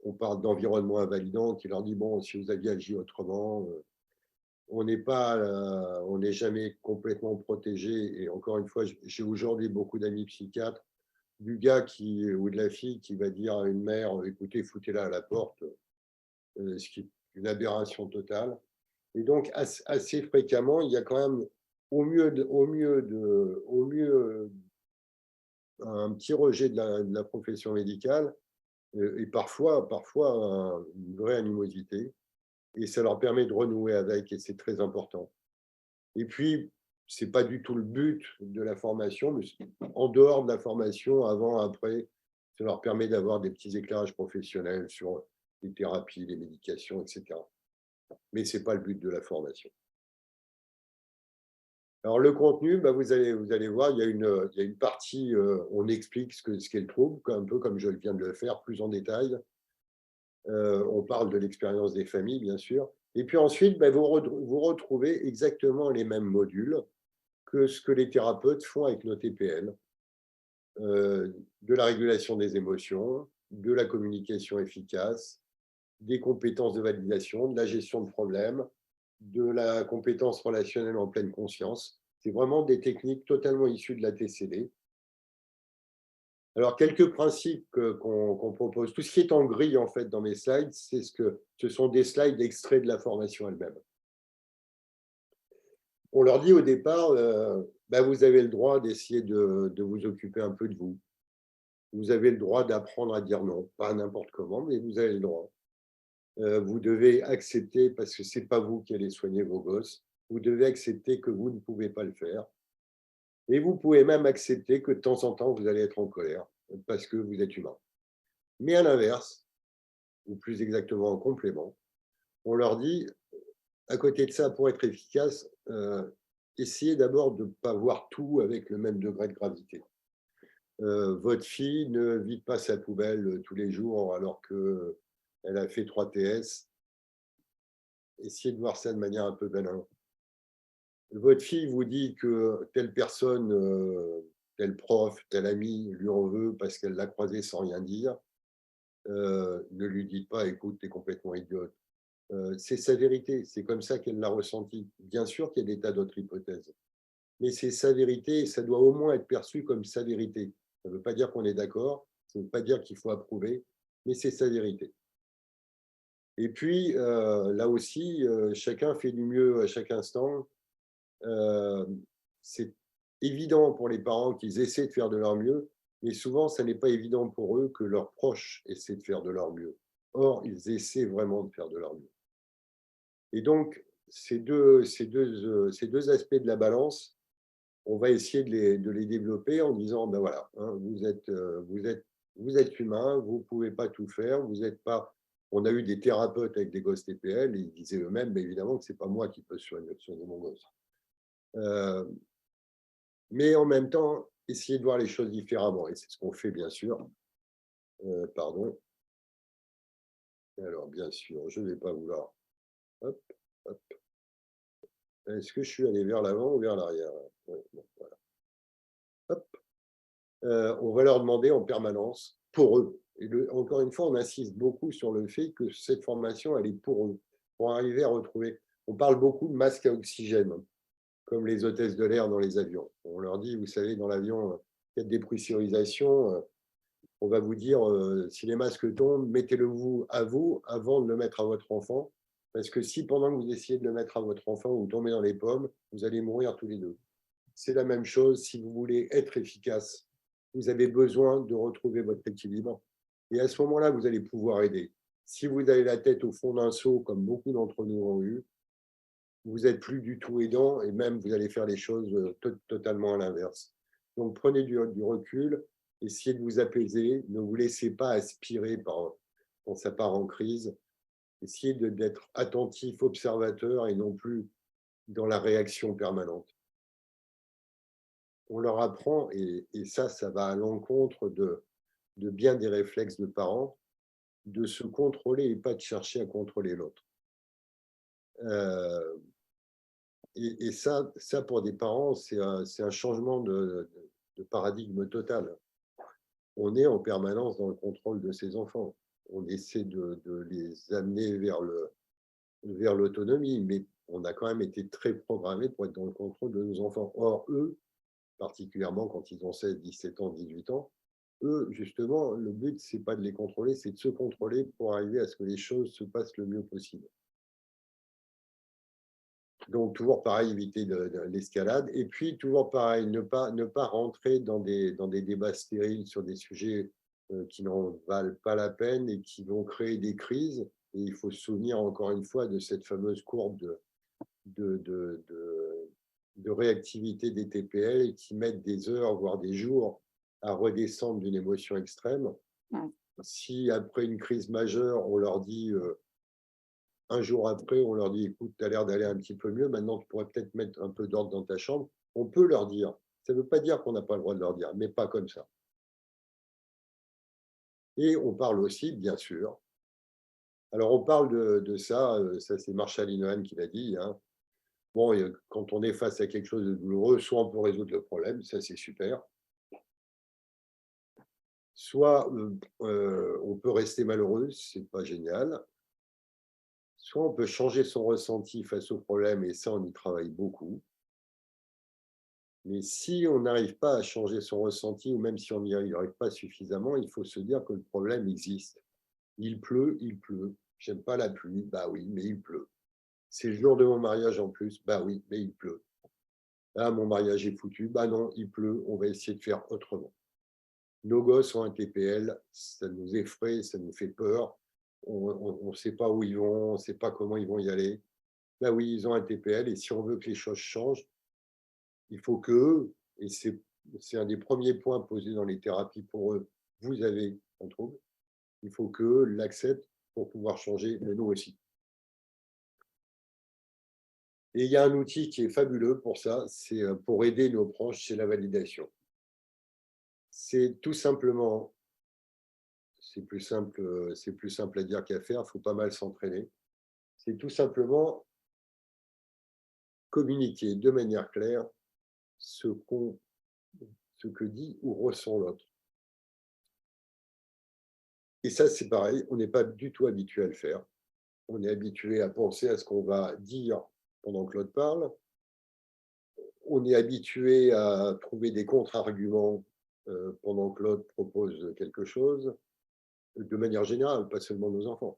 on parle d'environnement invalidant qui leur dit, bon, si vous aviez agi autrement, on n'est jamais complètement protégé. Et encore une fois, j'ai aujourd'hui beaucoup d'amis psychiatres, du gars ou de la fille qui va dire à une mère, écoutez, foutez-la à la porte, ce qui est une aberration totale. Et donc, assez fréquemment, il y a quand même au mieux un petit rejet de la profession médicale et parfois une vraie animosité. Et ça leur permet de renouer avec, et c'est très important. Et puis, ce n'est pas du tout le but de la formation, mais en dehors de la formation, avant, après, ça leur permet d'avoir des petits éclairages professionnels sur les thérapies, les médications, etc. Mais ce n'est pas le but de la formation. Alors, le contenu, vous allez voir, il y a une partie, on explique ce qu'est le trouble, un peu comme je viens de le faire, plus en détail. On parle de l'expérience des familles, bien sûr. Et puis ensuite, vous retrouvez exactement les mêmes modules que ce que les thérapeutes font avec nos TPL, de la régulation des émotions, de la communication efficace, des compétences de validation, de la gestion de problèmes, de la compétence relationnelle en pleine conscience. C'est vraiment des techniques totalement issues de la TCD. Alors, quelques principes qu'on propose. Tout ce qui est en gris, en fait, dans mes slides, ce sont des slides extraits de la formation elle-même. On leur dit au départ, vous avez le droit d'essayer de vous occuper un peu de vous. Vous avez le droit d'apprendre à dire non, pas n'importe comment, mais vous avez le droit. Vous devez accepter, parce que ce n'est pas vous qui allez soigner vos gosses, vous devez accepter que vous ne pouvez pas le faire. Et vous pouvez même accepter que de temps en temps, vous allez être en colère, parce que vous êtes humain. Mais à l'inverse, ou plus exactement en complément, on leur dit, à côté de ça, pour être efficace, essayez d'abord de ne pas voir tout avec le même degré de gravité. Votre fille ne vide pas sa poubelle tous les jours alors qu'elle a fait 3 TS. Essayez de voir ça de manière un peu bénin. Votre fille vous dit que telle personne, tel prof, tel ami lui en veut parce qu'elle l'a croisé sans rien dire. Ne lui dites pas, écoute, tu es complètement idiote. C'est sa vérité, c'est comme ça qu'elle l'a ressenti. Bien sûr qu'il y a des tas d'autres hypothèses, mais c'est sa vérité et ça doit au moins être perçu comme sa vérité. Ça ne veut pas dire qu'on est d'accord, ça ne veut pas dire qu'il faut approuver, mais c'est sa vérité. Et puis, là aussi, chacun fait du mieux à chaque instant. C'est évident pour les parents qu'ils essaient de faire de leur mieux, mais souvent, ça n'est pas évident pour eux que leurs proches essaient de faire de leur mieux. Or, ils essaient vraiment de faire de leur mieux. Et donc, ces deux aspects de la balance, on va essayer de les développer en disant, ben voilà, hein, vous êtes humain, vous ne pouvez pas tout faire, vous n'êtes pas... On a eu des thérapeutes avec des gosses TPL, et ils disaient eux-mêmes, mais évidemment que ce n'est pas moi qui peux soigner mon gosse. Mais en même temps, essayer de voir les choses différemment, et c'est ce qu'on fait, bien sûr. Pardon. Alors, bien sûr, je ne vais pas vouloir... Hop, hop. Est-ce que je suis allé vers l'avant ou vers l'arrière? Ouais, bon, voilà. Hop. On va leur demander en permanence, pour eux. Et encore une fois, on insiste beaucoup sur le fait que cette formation, elle est pour eux, pour arriver à retrouver. On parle beaucoup de masques à oxygène, comme les hôtesses de l'air dans les avions. On leur dit, vous savez, dans l'avion, il y a des dépressurisations. On va vous dire, si les masques tombent, mettez-le vous à vous avant de le mettre à votre enfant. Parce que si pendant que vous essayez de le mettre à votre enfant, vous tombez dans les pommes, vous allez mourir tous les deux. C'est la même chose si vous voulez être efficace. Vous avez besoin de retrouver votre équilibre. Et à ce moment-là, vous allez pouvoir aider. Si vous avez la tête au fond d'un seau, comme beaucoup d'entre nous ont eu, vous n'êtes plus du tout aidant et même vous allez faire les choses totalement à l'inverse. Donc prenez du recul, essayez de vous apaiser, ne vous laissez pas aspirer quand ça part en crise. Essayez d'être attentif, observateur et non plus dans la réaction permanente. On leur apprend, et ça va à l'encontre de bien des réflexes de parents, de se contrôler et pas de chercher à contrôler l'autre. Et ça, pour des parents, c'est un changement de paradigme total. On est en permanence dans le contrôle de ses enfants. On essaie de les amener vers l'autonomie, mais on a quand même été très programmés pour être dans le contrôle de nos enfants. Or, eux, particulièrement quand ils ont 16, 17 ans, 18 ans, eux, justement, le but, ce n'est pas de les contrôler, c'est de se contrôler pour arriver à ce que les choses se passent le mieux possible. Donc, toujours pareil, éviter l'escalade. Et puis, toujours pareil, ne pas rentrer dans des débats stériles sur des sujets qui n'en valent pas la peine et qui vont créer des crises. Et il faut se souvenir, encore une fois, de cette fameuse courbe de réactivité des TPL qui mettent des heures, voire des jours, à redescendre d'une émotion extrême. Si, après une crise majeure, on leur dit... un jour après, on leur dit, écoute, tu as l'air d'aller un petit peu mieux, maintenant tu pourrais peut-être mettre un peu d'ordre dans ta chambre. On peut leur dire. Ça ne veut pas dire qu'on n'a pas le droit de leur dire, mais pas comme ça. Et on parle aussi, bien sûr. Alors, on parle de ça, ça c'est Marshall Inohan qui l'a dit. Hein. Bon, quand on est face à quelque chose de douloureux, soit on peut résoudre le problème, ça c'est super. Soit on peut rester malheureux, c'est pas génial. Soit on peut changer son ressenti face au problème, et ça, on y travaille beaucoup. Mais si on n'arrive pas à changer son ressenti, ou même si on n'y arrive pas suffisamment, il faut se dire que le problème existe. Il pleut, il pleut. J'aime pas la pluie, bah oui, mais il pleut. C'est le jour de mon mariage en plus, bah oui, mais il pleut. Ah, mon mariage est foutu. Bah non, il pleut, on va essayer de faire autrement. Nos gosses ont un TPL, ça nous effraie, ça nous fait peur. On ne sait pas où ils vont, on ne sait pas comment ils vont y aller. Là, oui, ils ont un TPL et si on veut que les choses changent, il faut qu'eux, et c'est un des premiers points posés dans les thérapies pour eux, vous avez un trouble, il faut qu'eux l'acceptent pour pouvoir changer, mais nous aussi. Et il y a un outil qui est fabuleux pour ça, c'est pour aider nos proches, c'est la validation. C'est tout simplement, c'est plus simple à dire qu'à faire, il faut pas mal s'entraîner. C'est tout simplement communiquer de manière claire ce que dit ou ressent l'autre. Et ça, c'est pareil, on n'est pas du tout habitué à le faire. On est habitué à penser à ce qu'on va dire pendant que l'autre parle. On est habitué à trouver des contre-arguments pendant que l'autre propose quelque chose, de manière générale, pas seulement nos enfants.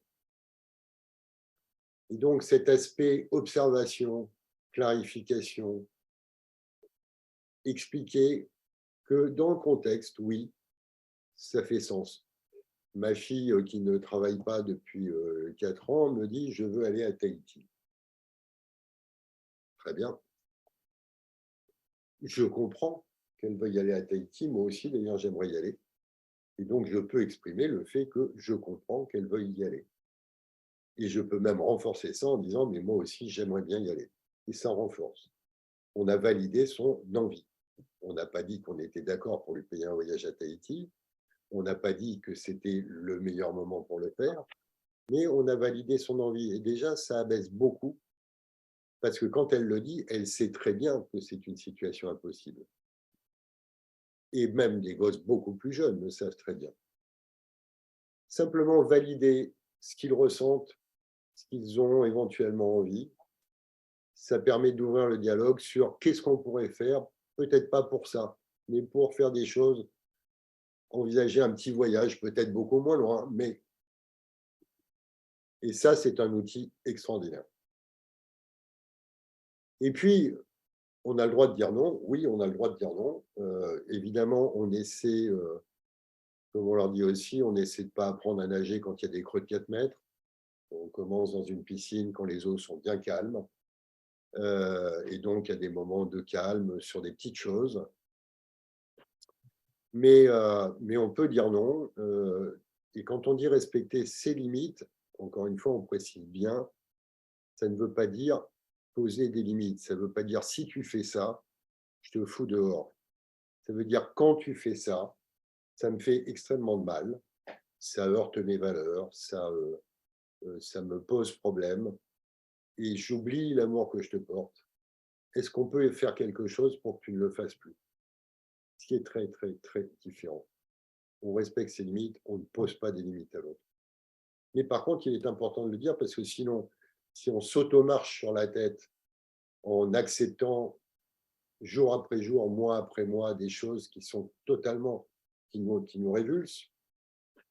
Et donc, cet aspect observation, clarification, expliquer que dans le contexte, oui, ça fait sens. Ma fille qui ne travaille pas depuis 4 ans me dit « je veux aller à Tahiti ». Très bien. Je comprends qu'elle veuille aller à Tahiti, moi aussi d'ailleurs j'aimerais y aller. Et donc je peux exprimer le fait que je comprends qu'elle veuille y aller. Et je peux même renforcer ça en disant « mais moi aussi j'aimerais bien y aller ». Et ça renforce. On a validé son envie. On n'a pas dit qu'on était d'accord pour lui payer un voyage à Tahiti. On n'a pas dit que c'était le meilleur moment pour le faire. Mais on a validé son envie. Et déjà, ça abaisse beaucoup. Parce que quand elle le dit, elle sait très bien que c'est une situation impossible. Et même des gosses beaucoup plus jeunes le savent très bien. Simplement valider ce qu'ils ressentent, ce qu'ils ont éventuellement envie, ça permet d'ouvrir le dialogue sur qu'est-ce qu'on pourrait faire, peut-être pas pour ça, mais pour faire des choses, envisager un petit voyage, peut-être beaucoup moins loin, mais... Et ça, c'est un outil extraordinaire. Et puis, on a le droit de dire non. Oui, on a le droit de dire non. Évidemment, on essaie, comme on leur dit aussi, on essaie de ne pas apprendre à nager quand il y a des creux de 4 mètres. On commence dans une piscine quand les eaux sont bien calmes. Et donc, il y a des moments de calme sur des petites choses. Mais on peut dire non. Et quand on dit respecter ses limites, encore une fois, on précise bien, ça ne veut pas dire poser des limites. Ça ne veut pas dire si tu fais ça, je te fous dehors. Ça veut dire quand tu fais ça, ça me fait extrêmement de mal, ça heurte mes valeurs, ça me pose problème et j'oublie l'amour que je te porte. Est-ce qu'on peut faire quelque chose pour que tu ne le fasses plus? Ce qui est très, très, très différent. On respecte ses limites, on ne pose pas des limites à l'autre. Mais par contre, il est important de le dire parce que sinon, si on s'auto-marche sur la tête en acceptant jour après jour, mois après mois, des choses qui sont totalement, qui nous révulsent,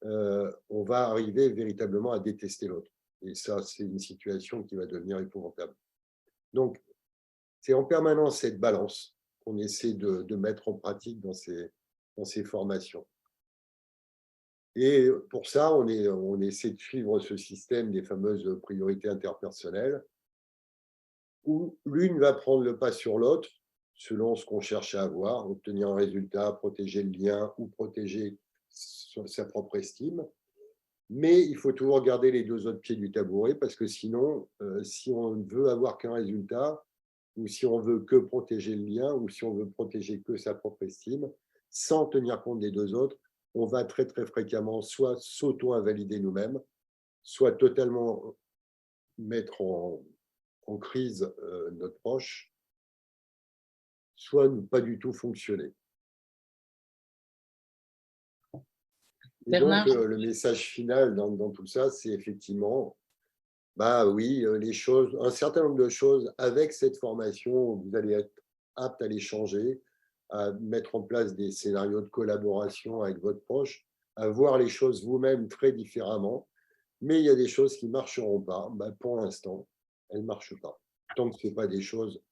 on va arriver véritablement à détester l'autre. Et ça, c'est une situation qui va devenir épouvantable. Donc, c'est en permanence cette balance qu'on essaie de mettre en pratique dans ces formations. Et pour ça, on essaie de suivre ce système des fameuses priorités interpersonnelles, où l'une va prendre le pas sur l'autre, selon ce qu'on cherche à avoir, obtenir un résultat, protéger le lien ou protéger sa propre estime. Mais il faut toujours garder les 2 autres pieds du tabouret parce que sinon, si on ne veut avoir qu'un résultat, ou si on veut que protéger le lien, ou si on veut protéger que sa propre estime, sans tenir compte des 2 autres, on va très, très fréquemment soit s'auto-invalider nous-mêmes, soit totalement mettre en crise notre proche, soit ne pas du tout fonctionner. Et donc, le message final dans tout ça, c'est effectivement, bah oui, les choses, un certain nombre de choses avec cette formation, vous allez être apte à les changer, à mettre en place des scénarios de collaboration avec votre proche, à voir les choses vous-même très différemment. Mais il y a des choses qui ne marcheront pas. Bah, pour l'instant, elles ne marchent pas. Tant que ce n'est pas des choses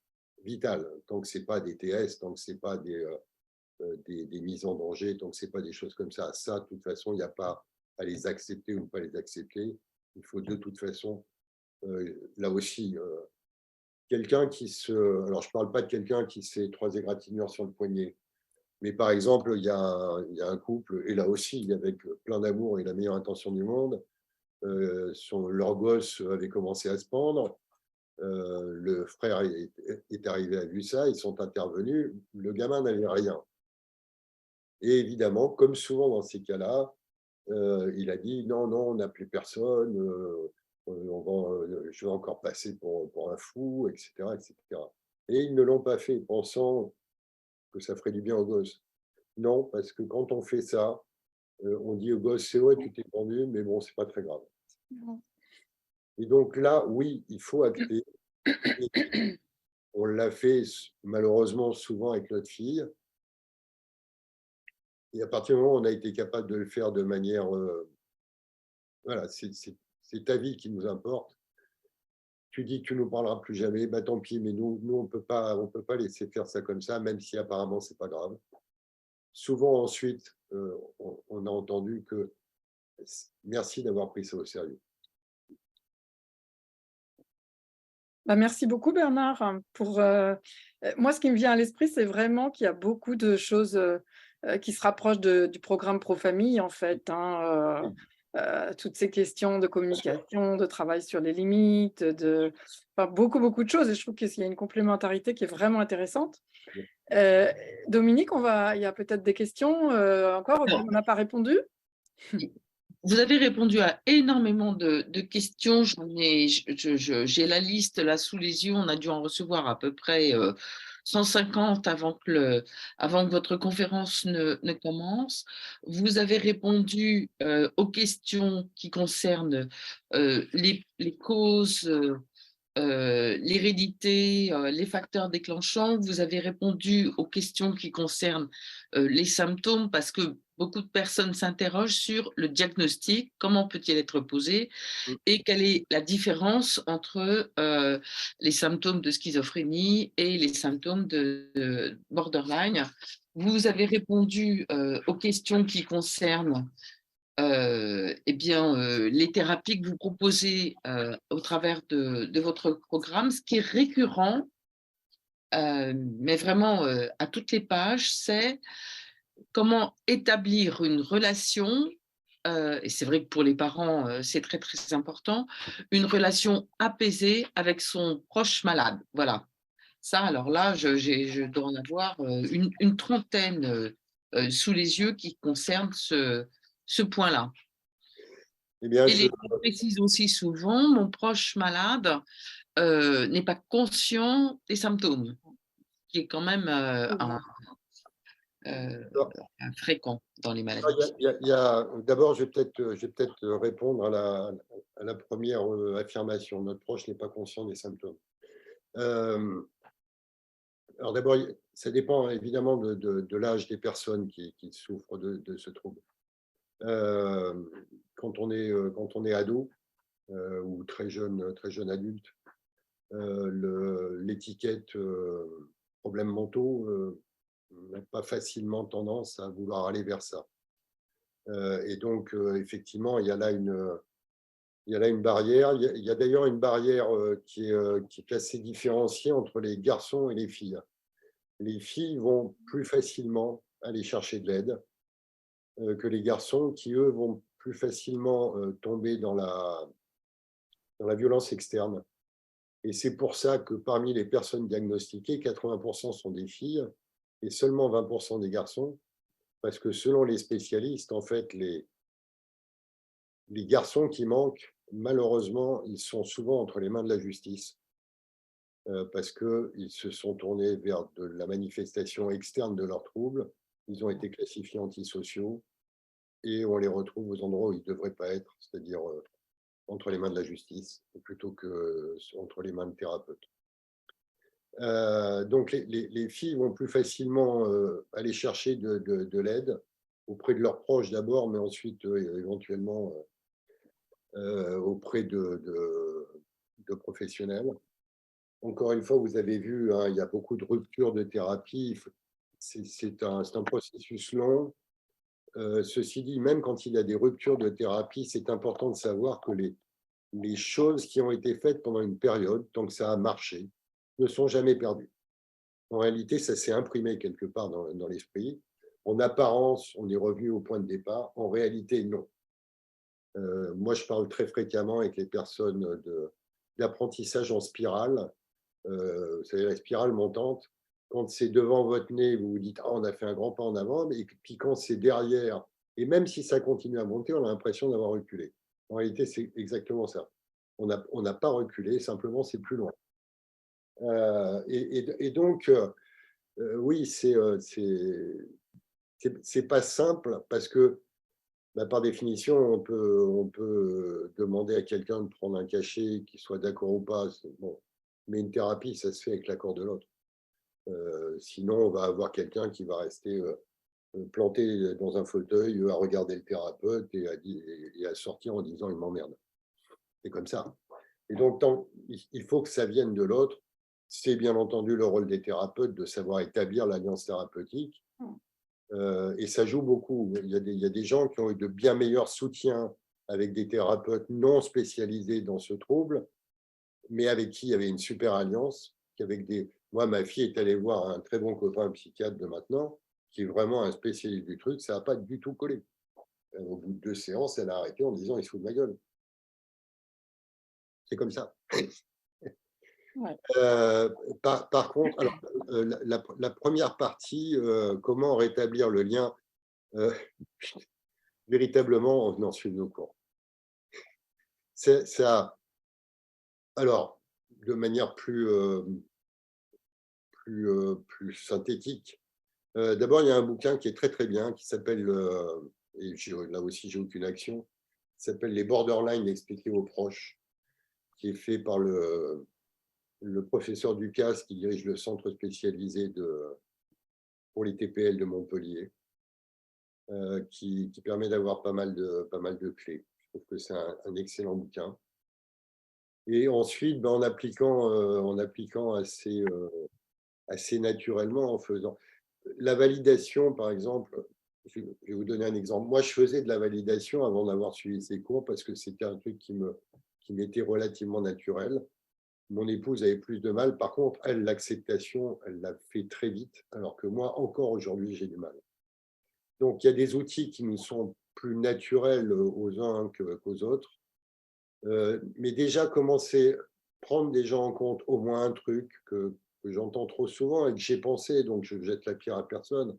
vitale. Tant que ce n'est pas des TS, tant que ce n'est pas des mises en danger, tant que ce n'est pas des choses comme ça. Ça, de toute façon, il n'y a pas à les accepter ou ne pas les accepter. Il faut de toute façon, là aussi, quelqu'un qui se… Alors, je ne parle pas de quelqu'un qui s'est 3 égratignures sur le poignet, mais par exemple, il y a un couple, et là aussi, avec plein d'amour et la meilleure intention du monde, leur gosse avait commencé à se pendre, le frère est arrivé, a vu ça, ils sont intervenus, le gamin n'avait rien. Et évidemment, comme souvent dans ces cas-là, il a dit non, non, on n'a plus personne, je vais encore passer pour un fou, etc., etc. Et ils ne l'ont pas fait, pensant que ça ferait du bien aux gosses. Non, parce que quand on fait ça, on dit au gosse, c'est vrai, tu t'es pendu, mais bon, c'est pas très grave. Et donc là, oui, il faut acter. Et on l'a fait malheureusement souvent avec notre fille. Et à partir du moment où on a été capable de le faire de manière… voilà, c'est ta vie qui nous importe. Tu dis que tu ne nous parleras plus jamais, bah tant pis, mais nous on peut pas laisser faire ça comme ça, même si apparemment c'est pas grave. Souvent ensuite, on a entendu que merci d'avoir pris ça au sérieux. Bah, merci beaucoup Bernard. Moi, ce qui me vient à l'esprit, c'est vraiment qu'il y a beaucoup de choses qui se rapprochent du programme Pro-Famille, en fait. Toutes ces questions de communication, de travail sur les limites, enfin, beaucoup de choses. Et je trouve qu'il y a une complémentarité qui est vraiment intéressante. Dominique, il y a peut-être des questions encore auxquelles on n'a pas répondu. Vous avez répondu à énormément de questions. J'ai la liste là sous les yeux. On a dû en recevoir à peu près 150 avant que votre conférence ne commence. Vous avez répondu aux questions qui concernent les causes, l'hérédité, les facteurs déclenchants. Vous avez répondu aux questions qui concernent les symptômes, parce que beaucoup de personnes s'interrogent sur le diagnostic, comment peut-il être posé et quelle est la différence entre les symptômes de schizophrénie et les symptômes de borderline. Vous avez répondu aux questions qui concernent les thérapies que vous proposez au travers de votre programme. Ce qui est récurrent, mais vraiment à toutes les pages, c'est comment établir une relation, et c'est vrai que pour les parents, c'est très, très important, une relation apaisée avec son proche malade. Voilà. Ça, alors là, je dois en avoir une trentaine sous les yeux qui concernent ce point-là. Eh bien, Et je précise aussi souvent, mon proche malade n'est pas conscient des symptômes, qui est quand même fréquent dans les maladies. D'abord, je vais peut-être répondre à la première affirmation. Notre proche n'est pas conscient des symptômes. Alors d'abord, ça dépend évidemment de l'âge des personnes qui souffrent de ce trouble. Quand on est ado ou très jeune adulte, l'étiquette problèmes mentaux n'a pas facilement tendance à vouloir aller vers ça. Et donc, effectivement, il y a là une barrière. Il y a d'ailleurs une barrière qui est assez différenciée entre les garçons et les filles. Les filles vont plus facilement aller chercher de l'aide que les garçons qui, eux, vont plus facilement tomber dans la violence externe. Et c'est pour ça que parmi les personnes diagnostiquées, 80% sont des filles et seulement 20% des garçons, parce que selon les spécialistes, en fait, les garçons qui manquent, malheureusement, ils sont souvent entre les mains de la justice, parce qu'ils se sont tournés vers de la manifestation externe de leurs troubles, ils ont été classifiés antisociaux, et on les retrouve aux endroits où ils ne devraient pas être, c'est-à-dire entre les mains de la justice, plutôt qu'entre les mains de thérapeutes. Donc les filles vont plus facilement aller chercher de l'aide auprès de leurs proches d'abord, mais ensuite éventuellement auprès de professionnels. encore une fois, vous avez vu, hein, il y a beaucoup de ruptures de thérapie. C'est un processus long. Ceci dit, même quand il y a des ruptures de thérapie, c'est important de savoir que les choses qui ont été faites pendant une période, tant que ça a marché, ne sont jamais perdues. En réalité, ça s'est imprimé quelque part dans l'esprit. En apparence, on est revenu au point de départ. En réalité, non. Moi, je parle très fréquemment avec les personnes d'apprentissage en spirale. Vous savez, la spirale montante, quand c'est devant votre nez, vous vous dites « Ah, on a fait un grand pas en avant », et puis quand c'est derrière, et même si ça continue à monter, on a l'impression d'avoir reculé. En réalité, c'est exactement ça. On n'a pas reculé, simplement, c'est plus loin. Et donc, oui, c'est pas simple parce que, bah, par définition, on peut demander à quelqu'un de prendre un cachet, qu'il soit d'accord ou pas. Bon. Mais une thérapie, ça se fait avec l'accord de l'autre. Sinon, on va avoir quelqu'un qui va rester planté dans un fauteuil à regarder le thérapeute et à sortir en disant « il m'emmerde ». C'est comme ça. Et donc, il faut que ça vienne de l'autre. C'est bien entendu le rôle des thérapeutes de savoir établir l'alliance thérapeutique. Et ça joue beaucoup. Il y a des gens qui ont eu de bien meilleurs soutiens avec des thérapeutes non spécialisés dans ce trouble, mais avec qui il y avait une super alliance. Moi, ma fille est allée voir un très bon copain psychiatre de maintenant, qui est vraiment un spécialiste du truc. Ça n'a pas du tout collé. Au bout de 2 séances, elle a arrêté en disant « il se fout de ma gueule ». C'est comme ça. Ouais. Par contre, alors, la première partie, comment rétablir le lien véritablement en venant suivre nos cours. Ça, alors, de manière plus synthétique, d'abord, il y a un bouquin qui est très très bien, qui s'appelle, et là aussi j'ai aucune action, qui s'appelle « Les borderlines expliqués aux proches », qui est fait par le professeur Ducasse, qui dirige le centre spécialisé pour les TPL de Montpellier, qui permet d'avoir pas mal de clés. Je trouve que c'est un excellent bouquin. Et ensuite, ben, en appliquant assez naturellement, en faisant la validation, par exemple, je vais vous donner un exemple. Moi, je faisais de la validation avant d'avoir suivi ces cours parce que c'était un truc qui m'était relativement naturel. Mon épouse avait plus de mal. Par contre, elle, l'acceptation, elle l'a fait très vite, alors que moi, encore aujourd'hui, j'ai du mal. Donc, il y a des outils qui nous sont plus naturels aux uns qu'aux autres. Mais déjà, commencer, prendre des gens en compte, au moins un truc que j'entends trop souvent et que j'ai pensé, donc je jette la pierre à personne.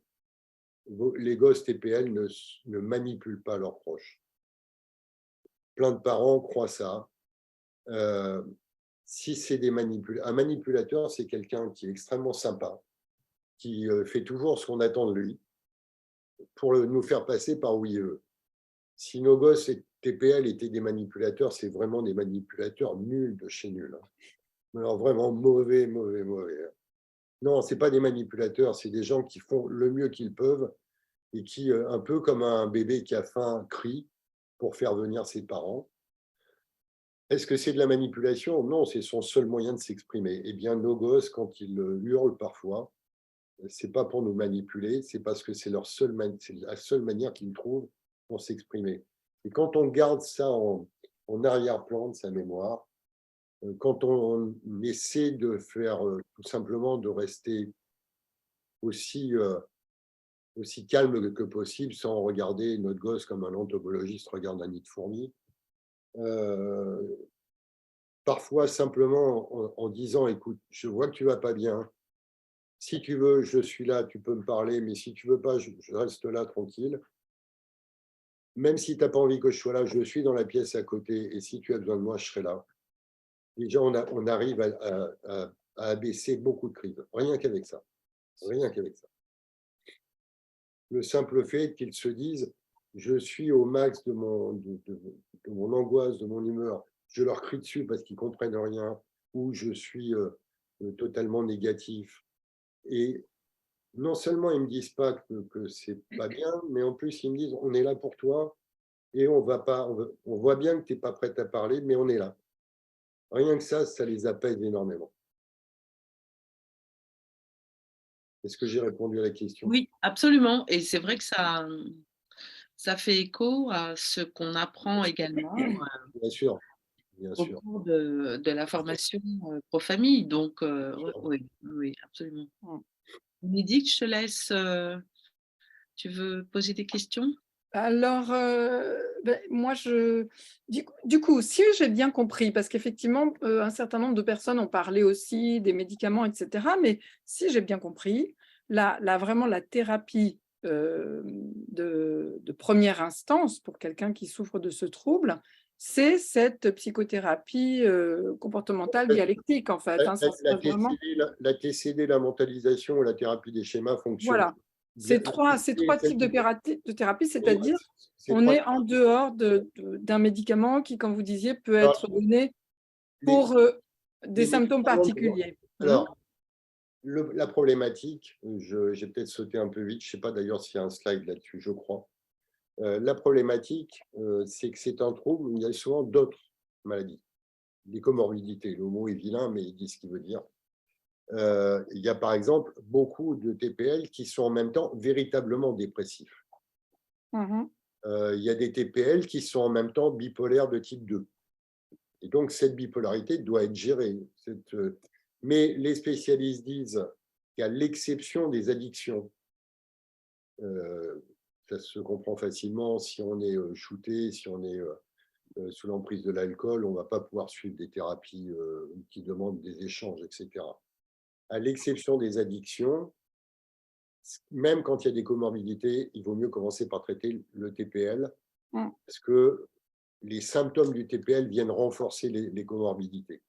Les gosses TPL ne manipulent pas leurs proches. Plein de parents croient ça. Si c'est un manipulateur, c'est quelqu'un qui est extrêmement sympa, qui fait toujours ce qu'on attend de lui pour nous faire passer par oui et eux. Si nos gosses et TPL étaient des manipulateurs, c'est vraiment des manipulateurs nuls de chez nuls. Alors vraiment mauvais. Non, ce n'est pas des manipulateurs, c'est des gens qui font le mieux qu'ils peuvent et qui, un peu comme un bébé qui a faim, crie pour faire venir ses parents. Est-ce que c'est de la manipulation? Non, c'est son seul moyen de s'exprimer. Eh bien, nos gosses, quand ils hurlent parfois, ce n'est pas pour nous manipuler, c'est parce que c'est la seule manière qu'ils trouvent pour s'exprimer. Et quand on garde ça en arrière-plan de sa mémoire, quand on essaie de faire tout simplement de rester aussi calme que possible sans regarder notre gosse comme un entomologiste regarde un nid de fourmis, parfois simplement en disant « écoute, je vois que tu ne vas pas bien, si tu veux, je suis là, tu peux me parler, mais si tu ne veux pas, je reste là tranquille. Même si tu n'as pas envie que je sois là, je suis dans la pièce à côté, et si tu as besoin de moi, je serai là. » Déjà, on arrive à abaisser beaucoup de crises, rien qu'avec ça. Rien qu'avec ça. Le simple fait qu'ils se disent « je suis au max de mon angoisse, de mon humeur, je leur crie dessus parce qu'ils ne comprennent rien, ou je suis totalement négatif. » Et non seulement ils ne me disent pas que ce n'est pas bien, mais en plus ils me disent « on est là pour toi et on voit bien que tu n'es pas prête à parler, mais on est là. » Rien que ça les apaise énormément. Est-ce que j'ai répondu à la question? Oui, absolument. Et c'est vrai que ça fait écho à ce qu'on apprend également Bien sûr, bien au sûr. cours de la formation pro-famille. Donc, Bien sûr. oui, oui, absolument. Mm. Bénédicte, je te laisse. Tu veux poser des questions? Alors, moi, du coup, si j'ai bien compris, parce qu'effectivement, un certain nombre de personnes ont parlé aussi des médicaments, etc. Mais si j'ai bien compris, vraiment la thérapie de première instance pour quelqu'un qui souffre de ce trouble, c'est cette psychothérapie comportementale dialectique, en fait. Hein, ça se passe vraiment. La TCD, la mentalisation ou la thérapie des schémas fonctionnent Voilà. bien. Ces trois types de thérapie, Oui, c'est-à-dire ces on trois. est en dehors d'un médicament qui, comme vous disiez, peut Alors, être donné les, pour des les symptômes médicaments particuliers. alors, la problématique, j'ai peut-être sauté un peu vite, je ne sais pas d'ailleurs s'il y a un slide là-dessus, je crois. La problématique, c'est que c'est un trouble où il y a souvent d'autres maladies, des comorbidités. Le mot est vilain, mais il dit ce qu'il veut dire. Il y a par exemple beaucoup de TPL qui sont en même temps véritablement dépressifs. Mhm. Il y a des TPL qui sont en même temps bipolaires de type 2. Et donc, cette bipolarité doit être gérée. Mais les spécialistes disent qu'à l'exception des addictions, ça se comprend facilement, si on est shooté, si on est sous l'emprise de l'alcool, on ne va pas pouvoir suivre des thérapies qui demandent des échanges, etc. À l'exception des addictions, même quand il y a des comorbidités, il vaut mieux commencer par traiter le TPL Mm. parce que les symptômes du TPL viennent renforcer les comorbidités.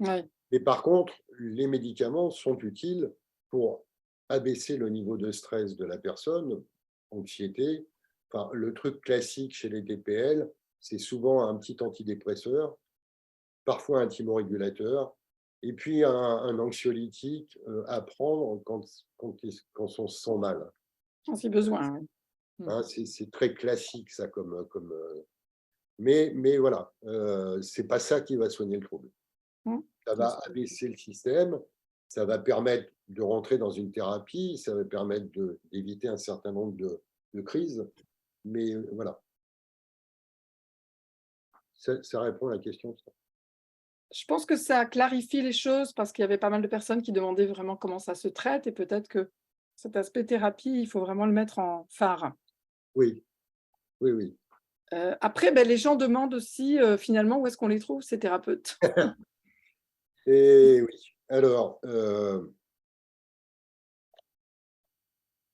Oui. Mais par contre, les médicaments sont utiles pour abaisser le niveau de stress de la personne, anxiété. Enfin, le truc classique chez les TPL, c'est souvent un petit antidépresseur, parfois un thymorégulateur, et puis un anxiolytique à prendre quand on se sent mal. Si besoin. Oui. Hein, c'est très classique, ça, mais voilà, c'est pas ça qui va soigner le trouble. Mm. Ça va abaisser le système, ça va permettre de rentrer dans une thérapie, ça va permettre d'éviter un certain nombre de crises, mais voilà, ça répond à la question. Ça. Je pense que ça clarifie les choses parce qu'il y avait pas mal de personnes qui demandaient vraiment comment ça se traite et peut-être que cet aspect thérapie, il faut vraiment le mettre en phare. Oui, oui, oui. Après, les gens demandent aussi finalement où est-ce qu'on les trouve, ces thérapeutes. Et oui, alors,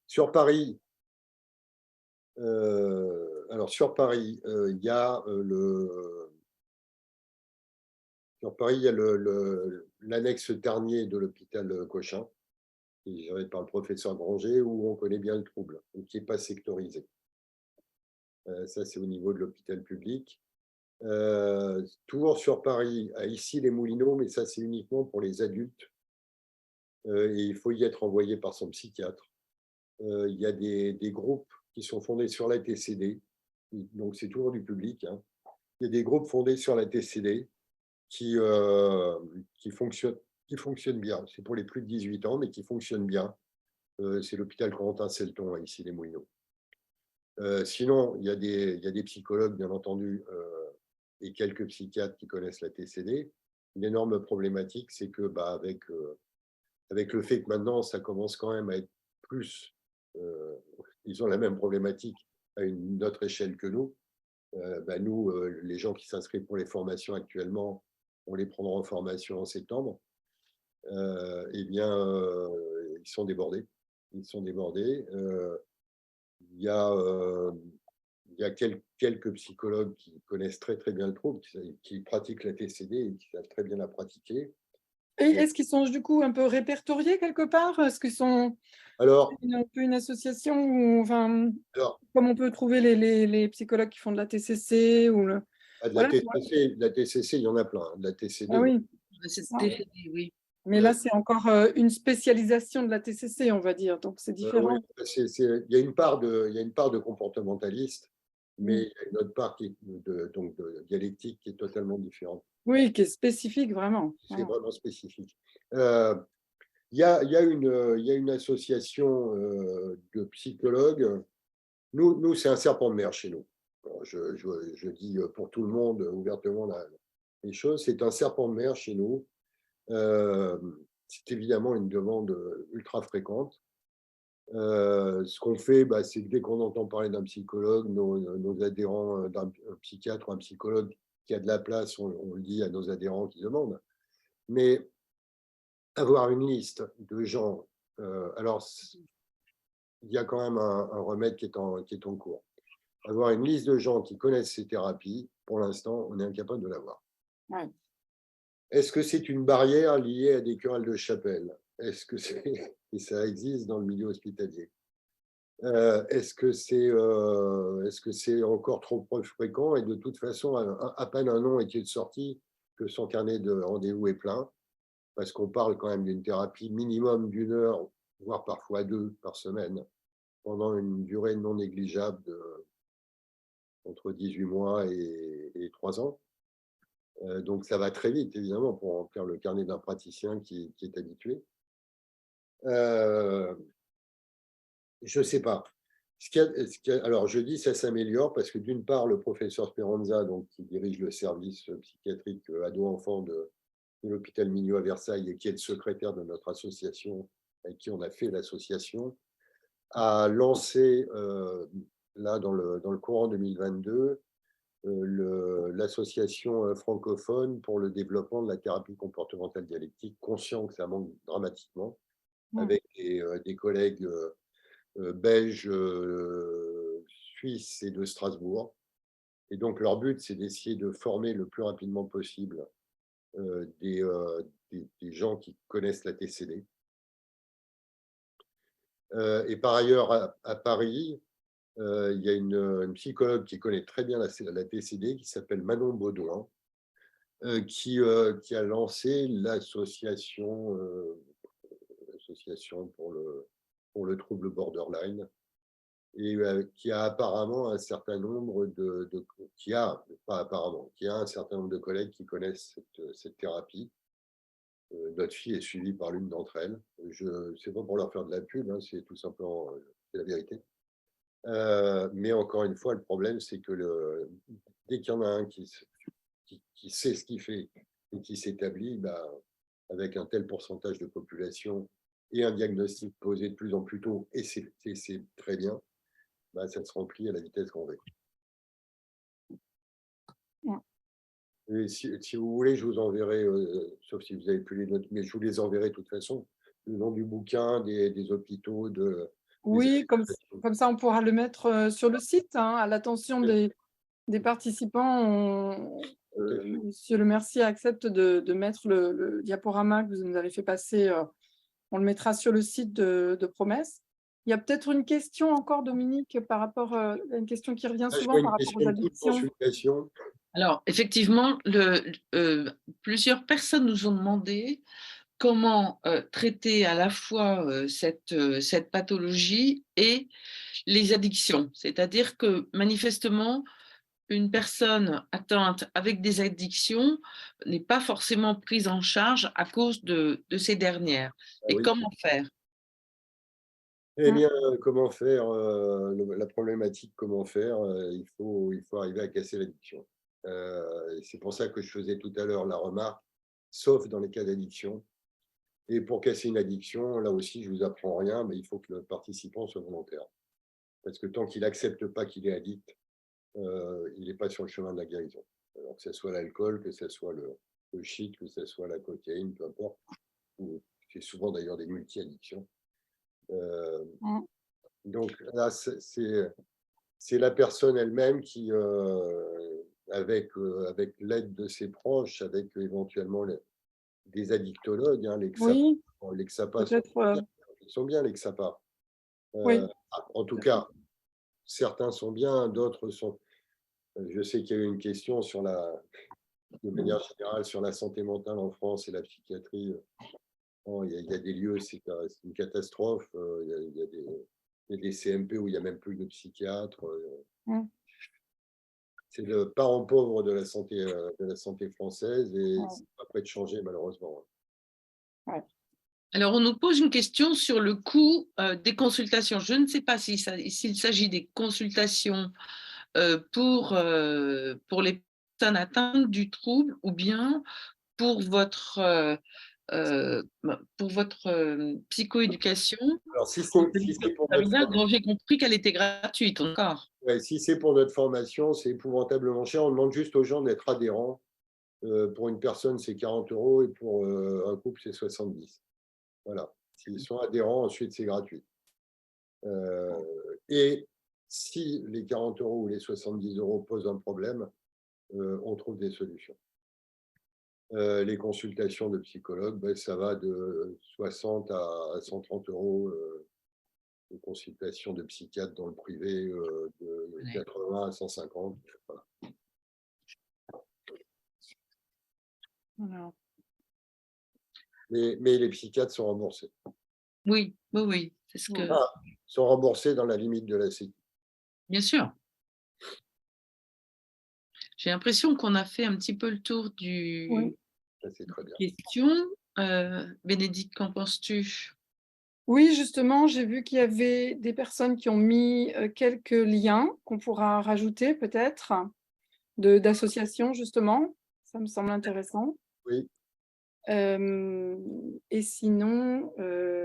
sur Paris, il y a l'annexe Tarnier de l'hôpital Cochin, qui est géré par le professeur Granger, où on connaît bien le trouble, et qui n'est pas sectorisé. Ça, c'est au niveau de l'hôpital public. Toujours sur Paris, à Issy-les-Moulineaux, mais ça, c'est uniquement pour les adultes. Et il faut y être envoyé par son psychiatre. Il y a des groupes qui sont fondés sur la TCD, donc c'est toujours du public. Hein. Il y a des groupes fondés sur la TCD qui fonctionnent bien. C'est pour les plus de 18 ans, mais qui fonctionnent bien. C'est l'hôpital Corentin-Selton, à Issy-les-Moulineaux. Sinon, il y a des psychologues, bien entendu, et quelques psychiatres qui connaissent la TCD. Une énorme problématique, c'est que avec le fait que maintenant, ça commence quand même à être plus, ils ont la même problématique à une autre échelle que nous. Nous, les gens qui s'inscrivent pour les formations actuellement, on les prendra en formation en septembre. Eh bien, ils sont débordés. Ils sont débordés. Il y a quelques psychologues qui connaissent très, très bien le trouble, qui pratiquent la TCD et qui savent très bien la pratiquer. Et est-ce qu'ils sont du coup un peu répertoriés quelque part? Est-ce qu'ils sont Alors, un peu une association où, enfin, alors comme on peut trouver les psychologues qui font de la TCC ou le... de Voilà. la TCC, il y en a plein. Hein. De la TCD, Ah oui, C'est c'est ça. TCD, oui. Mais là, c'est encore une spécialisation de la TCC, on va dire, donc c'est oui, différent. il y a une part de comportementaliste, mais Mm. il y a une autre part de dialectique qui est totalement différente. Oui, qui est spécifique, vraiment. C'est Voilà. vraiment spécifique. Il y a une association de psychologues. Nous c'est un serpent de mer chez nous. Alors, je dis pour tout le monde ouvertement les choses. C'est un serpent de mer chez nous. C'est évidemment une demande ultra fréquente. Ce qu'on fait, c'est que dès qu'on entend parler d'un psychologue, nos adhérents, d'un psychiatre ou un psychologue qui a de la place, on le dit à nos adhérents qui demandent. Mais avoir une liste de gens, alors il y a quand même un remède qui est en cours. Avoir une liste de gens qui connaissent ces thérapies, pour l'instant, on est incapable de l'avoir. Ouais. Est-ce que c'est une barrière liée à des querelles de chapelle? Est-ce que c'est, et ça existe dans le milieu hospitalier? Est-ce que c'est encore trop fréquent? Et de toute façon, à peine un nom est-il sorti que son carnet de rendez-vous est plein, parce qu'on parle quand même d'une thérapie minimum d'1 heure, voire parfois 2 par semaine, pendant une durée non négligeable entre 18 mois et 3 ans. Donc ça va très vite, évidemment, pour remplir le carnet d'un praticien qui est habitué. Je ne sais pas. Alors, je dis ça s'améliore parce que d'une part, le professeur Speranza, donc, qui dirige le service psychiatrique ado-enfant de l'hôpital Mignot à Versailles et qui est le secrétaire de notre association, avec qui on a fait l'association, a lancé, là, dans le courant 2022, l'association francophone pour le développement de la thérapie comportementale dialectique, conscient que ça manque dramatiquement, avec des collègues belges, suisses et de Strasbourg. Et donc, leur but, c'est d'essayer de former le plus rapidement possible des gens qui connaissent la TCD. Et par ailleurs, à Paris, il y a une psychologue qui connaît très bien la TCD, qui s'appelle Manon Baudouin, qui a lancé l'association pour le trouble borderline, et qui a apparemment un certain nombre qui a un certain nombre de collègues qui connaissent cette thérapie. Notre fille est suivie par l'une d'entre elles. C'est pas pour leur faire de la pub, hein, c'est tout simplement c'est la vérité. Mais encore une fois, le problème, c'est que dès qu'il y en a un qui sait ce qu'il fait et qui s'établit, avec un tel pourcentage de population et un diagnostic posé de plus en plus tôt, et c'est très bien, ça se remplit à la vitesse grand V. Ouais. Et si vous voulez, je vous enverrai, sauf si vous avez plus les notes, mais je vous les enverrai de toute façon, le nom du bouquin, des hôpitaux, Oui, comme ça, on pourra le mettre sur le site, hein, à l'attention des participants. Monsieur Le Mercier accepte de mettre le diaporama que vous nous avez fait passer. On le mettra sur le site de Promesse. Il y a peut-être une question encore, Dominique, par rapport à une question qui revient Je souvent vois une par rapport question aux de addictions. consultation. Alors, effectivement, plusieurs personnes nous ont demandé comment traiter à la fois cette pathologie et les addictions. C'est-à-dire que manifestement, une personne atteinte avec des addictions n'est pas forcément prise en charge à cause de ces dernières. Et Oui. comment faire? Eh bien, comment faire la problématique, comment faire il faut arriver à casser l'addiction. C'est pour ça que je faisais tout à l'heure la remarque, sauf dans les cas d'addiction. Et pour casser une addiction, là aussi, je ne vous apprends rien, mais il faut que le participant soit volontaire. Parce que tant qu'il n'accepte pas qu'il est addict, il n'est pas sur le chemin de la guérison. Alors que ce soit l'alcool, que ce soit le shit, que ce soit la cocaïne, peu importe. C'est souvent d'ailleurs des multi-addictions. Donc là, c'est la personne elle-même qui, avec l'aide de ses proches, avec éventuellement des addictologues, hein, les XAPA, Oui, les XAPA peut-être. sont bien, les XAPA. Oui. En tout cas, certains sont bien, d'autres sont. Je sais qu'il y a eu une question de manière générale sur la santé mentale en France et la psychiatrie. Il y a des lieux, c'est une catastrophe. Il y a des CMP où il n'y a même plus de psychiatres. C'est le parent pauvre de la santé française et c'est pas prêt de changer, malheureusement. Ouais. Alors, on nous pose une question sur le coût des consultations. Je ne sais pas s'il s'agit des consultations pour les personnes atteintes du trouble ou bien pour votre psychoéducation. Alors, si c'est pour Ça veut notre dire que j'ai compris qu'elle était gratuite encore. ouais, si c'est pour notre formation, c'est épouvantablement cher. On demande juste aux gens d'être adhérents. Pour une personne, c'est 40 € et pour un couple, c'est 70. Voilà. S'ils sont adhérents, ensuite, c'est gratuit. Et si les 40 € ou les 70 € posent un problème, on trouve des solutions. Les consultations de psychologue, ben, ça va de 60 à 130 €. Les consultations de psychiatre dans le privé, de 80 à 150. Voilà. Alors, Mais les psychiatres sont remboursés. Oui, oui, oui, c'est ce que. Ah, sont remboursés dans la limite de la Sécu. Bien sûr. J'ai l'impression qu'on a fait un petit peu le tour oui. Ça, c'est très bien. question. Bénédicte, qu'en penses-tu? Oui, justement, j'ai vu qu'il y avait des personnes qui ont mis quelques liens qu'on pourra rajouter peut-être d'associations, justement. Ça me semble intéressant. Oui, Et sinon,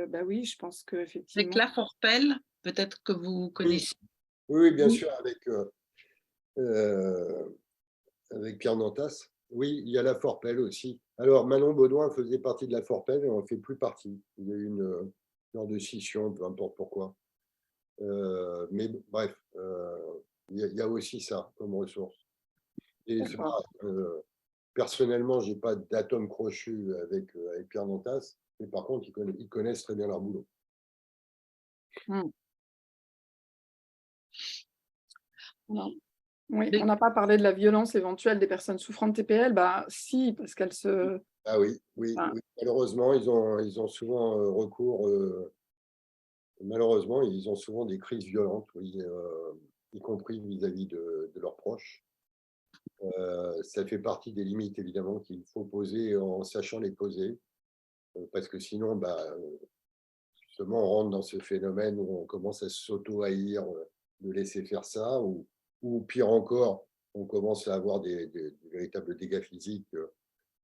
bah oui, je pense Avec qu'effectivement. La Forpelle, peut-être que vous oui, connaissez. oui, bien Oui. sûr, avec Pierre Nantas. Oui, il y a la Forpelle aussi. Alors, Manon Baudouin faisait partie de la Forpelle et on ne fait plus partie. Il y a eu une genre de scission, peu importe pourquoi. Mais bref, il y a aussi ça comme ressource. Et c'est D'accord. pareil, personnellement, je n'ai pas d'atome crochu avec Pierre Nantas, mais par contre, ils connaissent très bien leur boulot. Hmm. Non. Oui, Mais on n'a pas parlé de la violence éventuelle des personnes souffrant de TPL. Bah si, parce qu'elles se. Ah oui, oui, Enfin, oui. Malheureusement, ils ont souvent recours. Malheureusement, ils ont souvent des crises violentes, oui, y compris vis-à-vis de leurs proches. Ça fait partie des limites, évidemment, qu'il faut poser en sachant les poser, parce que sinon, bah, justement, on rentre dans ce phénomène où on commence à s'auto-haïr de laisser faire ça, ou pire encore, on commence à avoir des véritables dégâts physiques.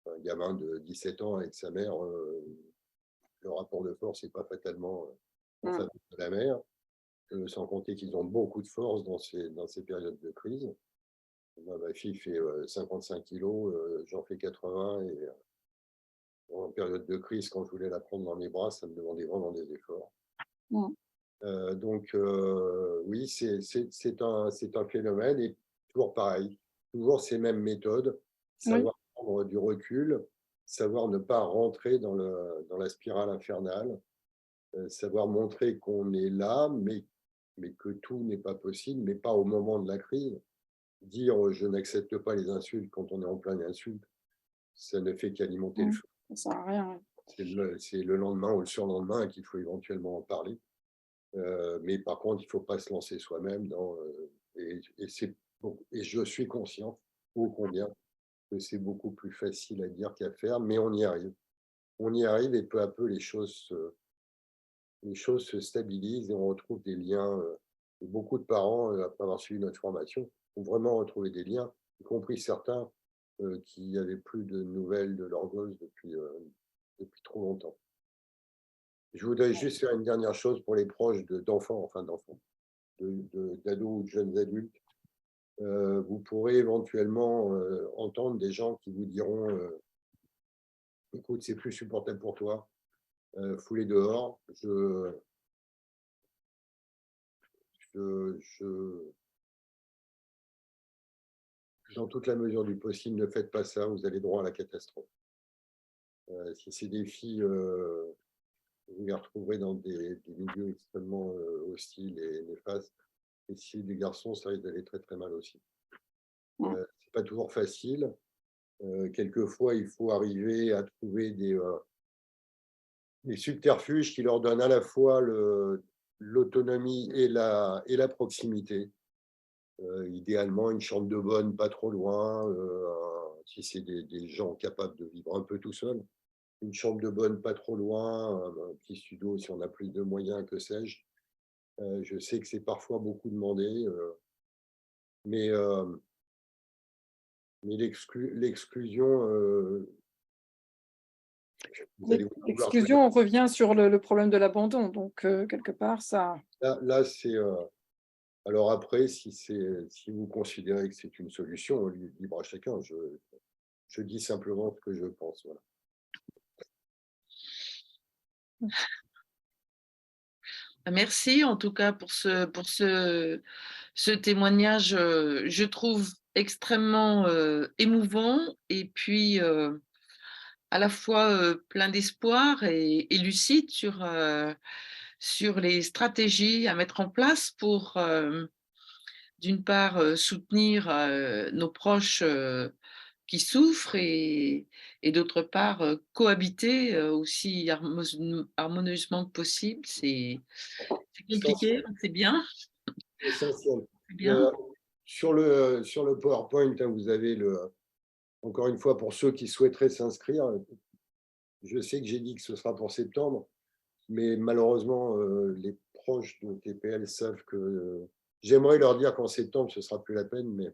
Un gamin de 17 ans avec sa mère, le rapport de force n'est pas fatalement en hmm. faveur de la mère, sans compter qu'ils ont beaucoup de force dans ces périodes de crise. Moi, ma fille fait 55 kilos, j'en fais 80, et en période de crise, quand je voulais la prendre dans mes bras, ça me demandait vraiment des efforts. Hmm. Donc, oui, c'est un phénomène, et toujours pareil, toujours ces mêmes méthodes, Oui. savoir prendre du recul, savoir ne pas rentrer dans la spirale infernale, savoir montrer qu'on est là, mais que tout n'est pas possible, mais pas au moment de la crise. Dire je n'accepte pas les insultes quand on est en pleine insulte, ça ne fait qu'alimenter le Hmm. feu. Ça sert à rien. Ouais. C'est le lendemain ou le surlendemain qu'il faut éventuellement en parler. Mais par contre, il ne faut pas se lancer soi-même et je suis conscient, ô combien, que c'est beaucoup plus facile à dire qu'à faire, mais on y arrive. On y arrive, et peu à peu, les choses se stabilisent et on retrouve des liens. Beaucoup de parents, après avoir suivi notre formation, ont vraiment retrouvé des liens, y compris certains qui n'avaient plus de nouvelles de leur gosse depuis trop longtemps. Je voudrais juste faire une dernière chose pour les proches d'enfants, enfin d'enfants, d'ados ou de jeunes adultes. Vous pourrez éventuellement entendre des gens qui vous diront écoute, c'est plus supportable pour toi, fous-les dehors. Dans toute la mesure du possible, ne faites pas ça, vous allez droit à la catastrophe. Si c'est des filles, vous les retrouverez dans des milieux extrêmement hostiles et néfastes. Et si des garçons, ça risque d'aller très très mal aussi. Hmm. C'est pas toujours facile. Quelquefois, il faut arriver à trouver des subterfuges qui leur donnent à la fois l'autonomie et la proximité. Idéalement, une chambre de bonne pas trop loin, si c'est des gens capables de vivre un peu tout seuls. une chambre de bonne pas trop loin, un petit studio si on a plus de moyens, que sais-je. Je sais que c'est parfois beaucoup demandé, mais, mais l'exclusion, vous allez vouloir L'exclusion, on revient sur le problème de l'abandon. Donc, quelque part, ça… là, c'est alors après, si vous considérez que c'est une solution, libre à chacun. Je dis simplement ce que je pense. Voilà. Merci en tout cas pour ce témoignage, je trouve extrêmement émouvant et puis à la fois plein d'espoir et lucide sur les stratégies à mettre en place pour d'une part soutenir nos proches qui souffrent et d'autre part cohabiter aussi harmonieusement que possible. C'est compliqué, c'est bien. Essentiel. C'est bien. Sur le PowerPoint, hein, vous avez encore une fois, pour ceux qui souhaiteraient s'inscrire, je sais que j'ai dit que ce sera pour septembre, mais malheureusement, les proches de TPL savent que j'aimerais leur dire qu'en septembre, ce ne sera plus la peine, mais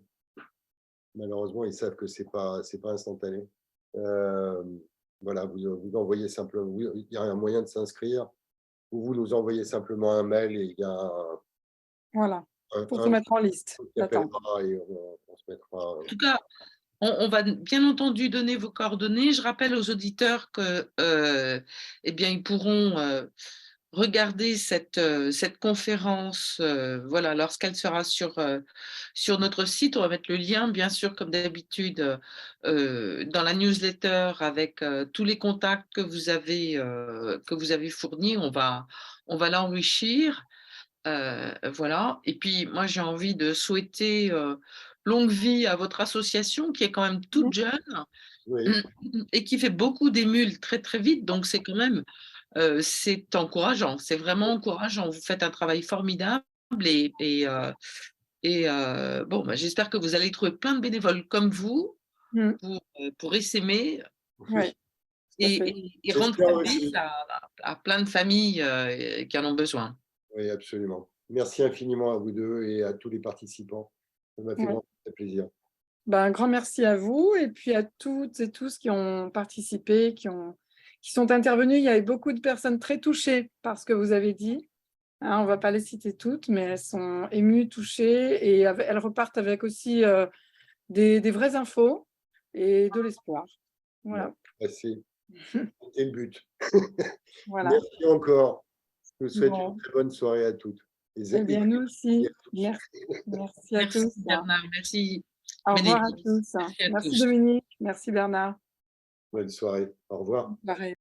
malheureusement, ils savent que ce n'est pas instantané. Voilà, vous envoyez simplement, il y a un moyen de s'inscrire, ou vous nous envoyez simplement un mail et il y a Voilà, pour se mettre en liste d'attente. et on se mettra. En tout cas, on va bien entendu donner vos coordonnées. Je rappelle aux auditeurs que, eh bien, ils pourront regarder cette conférence, voilà, lorsqu'elle sera sur notre site. On va mettre le lien, bien sûr, comme d'habitude, dans la newsletter avec tous les contacts que vous avez fournis. On va l'enrichir. Voilà. Et puis, moi, j'ai envie de souhaiter longue vie à votre association qui est quand même toute jeune Oui. et qui fait beaucoup d'émules très, très vite. Donc, c'est quand même, c'est encourageant. C'est vraiment encourageant. Vous faites un travail formidable bon, bah, j'espère que vous allez trouver plein de bénévoles comme vous pour essaimer Oui, et rendre J'espère service aussi. à plein de familles qui en ont besoin. Oui, absolument. Merci infiniment à vous deux et à tous les participants. Ça m'a fait ouais. vraiment très plaisir. Ben, un grand merci à vous et puis à toutes et tous qui ont participé, qui sont intervenus. Il y avait beaucoup de personnes très touchées par ce que vous avez dit. Hein, on ne va pas les citer toutes, mais elles sont émues, touchées et elles repartent avec aussi des vraies infos et de l'espoir. Voilà. C'était le but. Voilà. Merci encore. Je vous souhaite Bon. une très bonne soirée à toutes. Eh bien, nous aussi. Merci. Merci à Merci tous. Bernard, merci Au revoir à Bénédicte, tous. merci à Merci tous. Dominique. Merci Bernard. Bonne soirée. Au revoir. Bonne soirée.